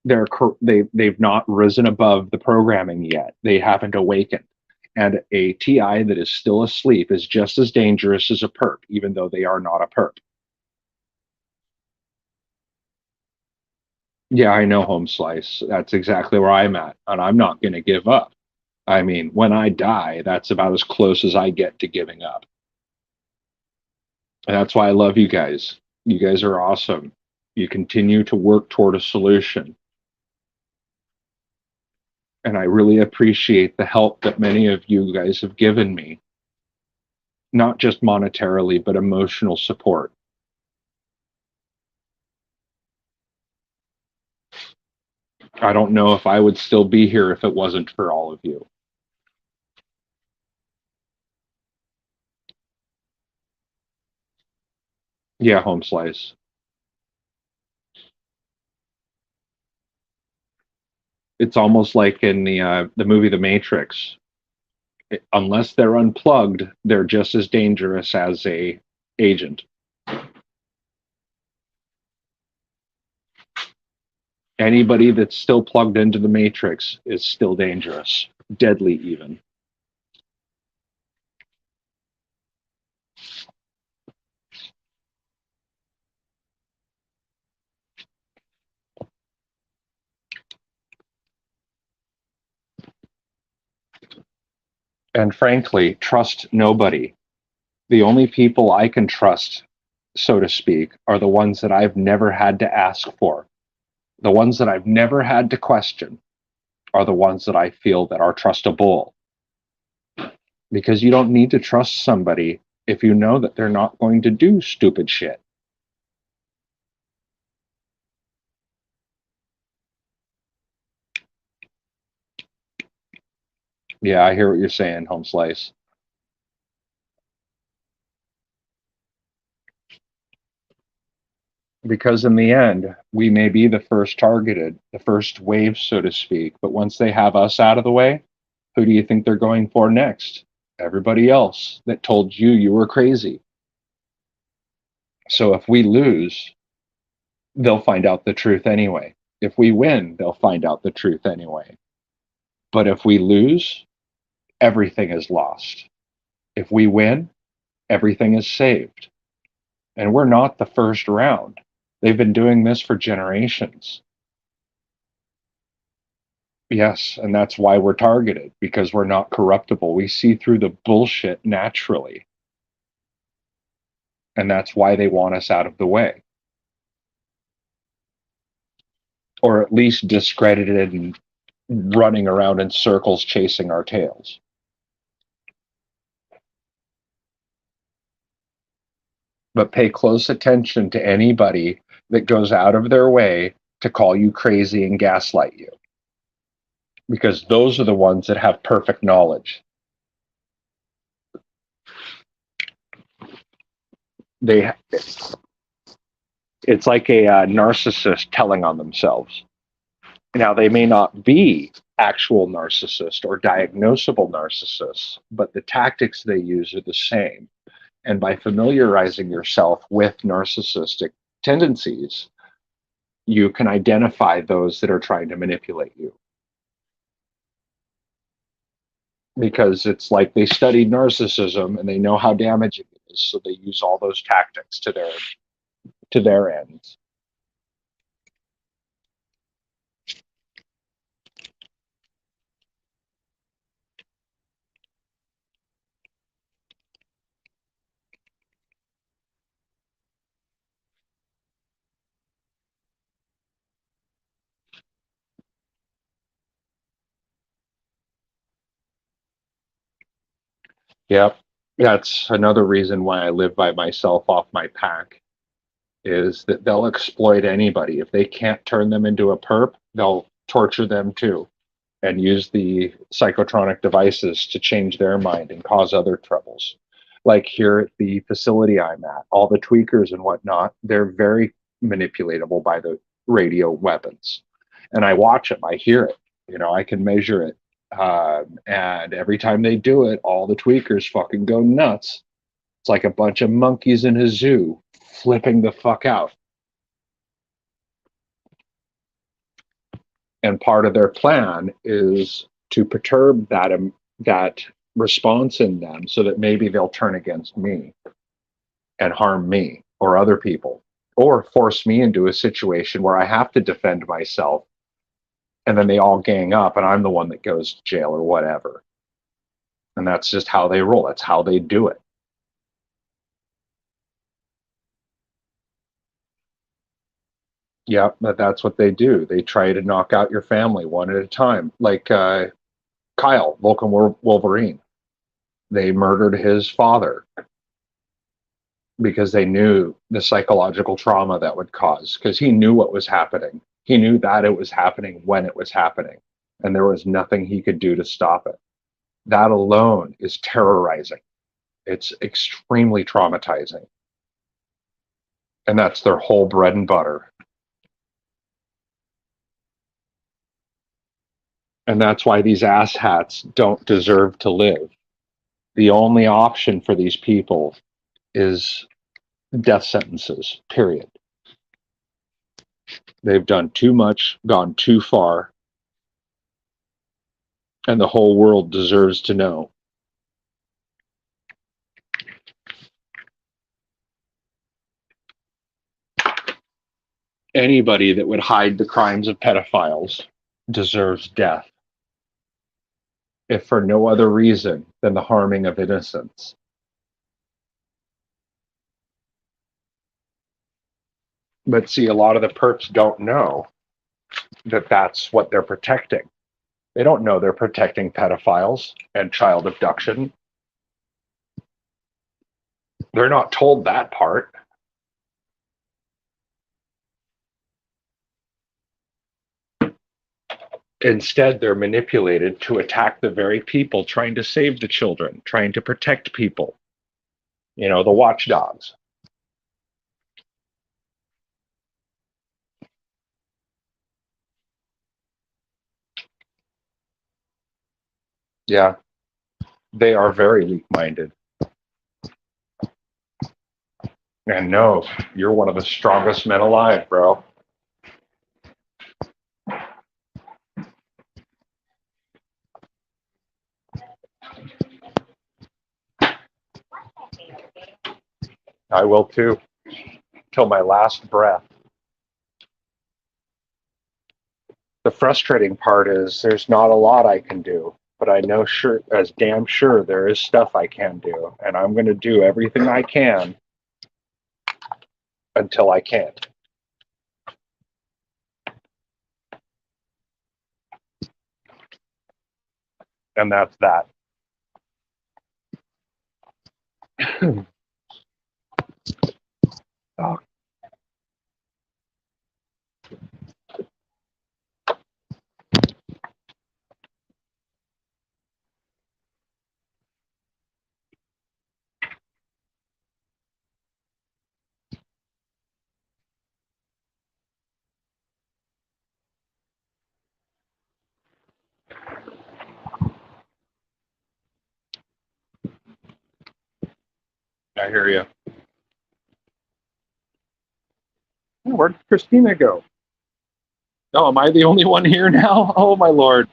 They've not risen above the programming yet. They haven't awakened. And a TI that is still asleep is just as dangerous as a perp, even though they are not a perp. Yeah, I know, home slice. That's exactly where I'm at, and I'm not going to give up. I mean, when I die, that's about as close as I get to giving up. And that's why I love you guys. You guys are awesome. You continue to work toward a solution. And I really appreciate the help that many of you guys have given me, not just monetarily, but emotional support. I don't know if I would still be here if it wasn't for all of you. Yeah, home slice. It's almost like in the movie The Matrix. Unless they're unplugged, they're just as dangerous as a agent. Anybody that's still plugged into the Matrix is still dangerous, deadly even. And frankly, trust nobody. The only people I can trust, so to speak, are the ones that I've never had to ask for. The ones that I've never had to question are the ones that I feel that are trustable. Because you don't need to trust somebody if you know that they're not going to do stupid shit. Yeah, I hear what you're saying, Home Slice. Because in the end, we may be the first targeted, the first wave, so to speak. But once they have us out of the way, who do you think they're going for next? Everybody else that told you you were crazy. So if we lose, they'll find out the truth anyway. If we win, they'll find out the truth anyway. But if we lose, everything is lost. If we win, everything is saved. And we're not the first round. They've been doing this for generations. Yes, and that's why we're targeted, because we're not corruptible. We see through the bullshit naturally. And that's why they want us out of the way. Or at least discredited and running around in circles chasing our tails. But pay close attention to anybody that goes out of their way to call you crazy and gaslight you. Because those are the ones that have perfect knowledge. It's like a narcissist telling on themselves. Now, they may not be actual narcissists or diagnosable narcissists, but the tactics they use are the same. And by familiarizing yourself with narcissistic tendencies, you can identify those that are trying to manipulate you. Because it's like they studied narcissism and they know how damaging it is, so they use all those tactics to their ends. Yep. That's another reason why I live by myself off my pack, is that they'll exploit anybody. If they can't turn them into a perp, they'll torture them too and use the psychotronic devices to change their mind and cause other troubles. Like here at the facility I'm at, all the tweakers and whatnot, they're very manipulatable by the radio weapons. And I watch them, I hear it, I can measure it. And every time they do it, all the tweakers fucking go nuts. It's like a bunch of monkeys in a zoo flipping the fuck out. And part of their plan is to perturb that response in them so that maybe they'll turn against me and harm me or other people, or force me into a situation where I have to defend myself, and then they all gang up and I'm the one that goes to jail or whatever. And that's just how they roll. That's how they do it. Yeah, that's what they do. They try to knock out your family one at a time. Like Kyle, Vulcan Wolverine. They murdered his father because they knew the psychological trauma that would cause, because he knew what was happening. He knew that it was happening when it was happening, and there was nothing he could do to stop it. That alone is terrorizing. It's extremely traumatizing. And that's their whole bread and butter. And that's why these asshats don't deserve to live. The only option for these people is death sentences, period. They've done too much, gone too far, and the whole world deserves to know. Anybody that would hide the crimes of pedophiles deserves death, if for no other reason than the harming of innocents. But see, a lot of the perps don't know that that's what they're protecting. They don't know they're protecting pedophiles and child abduction. They're not told that part. Instead, they're manipulated to attack the very people trying to save the children, trying to protect people. You know, the watchdogs. Yeah, they are very weak-minded. And no, you're one of the strongest men alive, bro. I will too, till my last breath. The frustrating part is there's not a lot I can do, but I know sure as damn sure there is stuff I can do, and I'm going to do everything I can until I can't. And that's that. Oh. I hear you. Where'd Christina go? Oh, am I the only one here now? Oh, my Lord.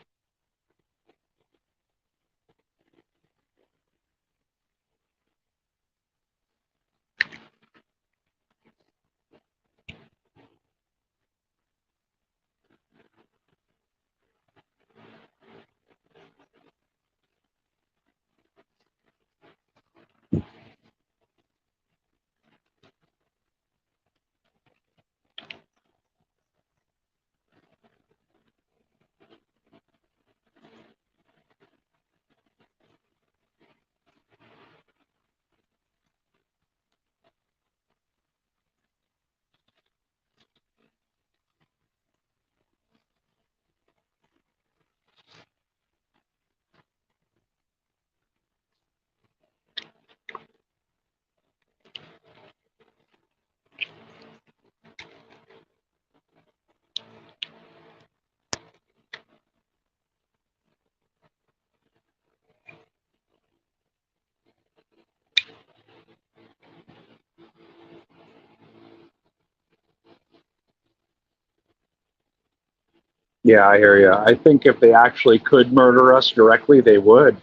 Yeah, I hear you. I think if they actually could murder us directly, they would.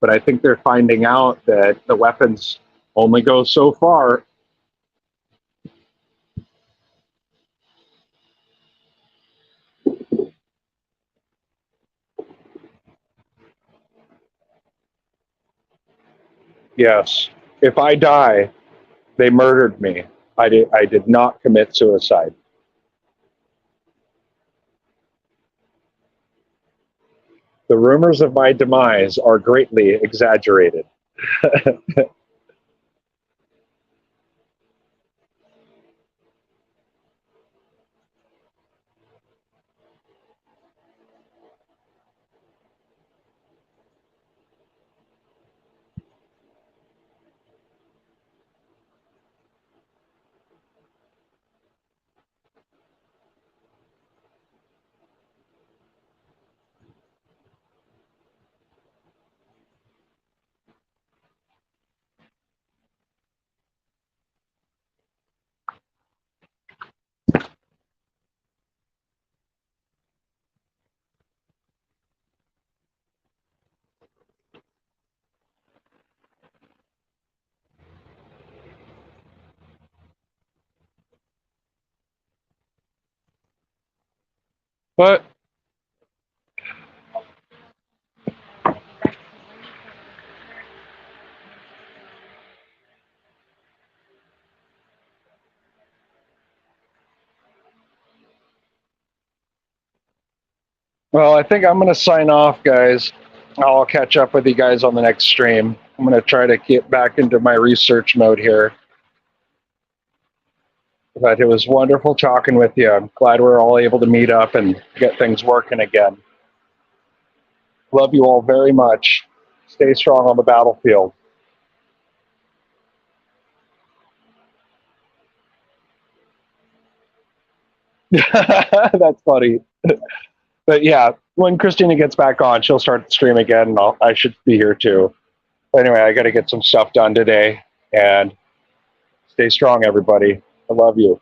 But I think they're finding out that the weapons only go so far. Yes. If I die, they murdered me. I did not commit suicide. The rumors of my demise are greatly exaggerated. But well, I think I'm going to sign off, guys. I'll catch up with you guys on the next stream. I'm going to try to get back into my research mode here. But it was wonderful talking with you. I'm glad we're all able to meet up and get things working again. Love you all very much. Stay strong on the battlefield. That's funny. But yeah, when Christina gets back on, she'll start the stream again, and I should be here too. But anyway, I got to get some stuff done today, and stay strong, everybody. I love you.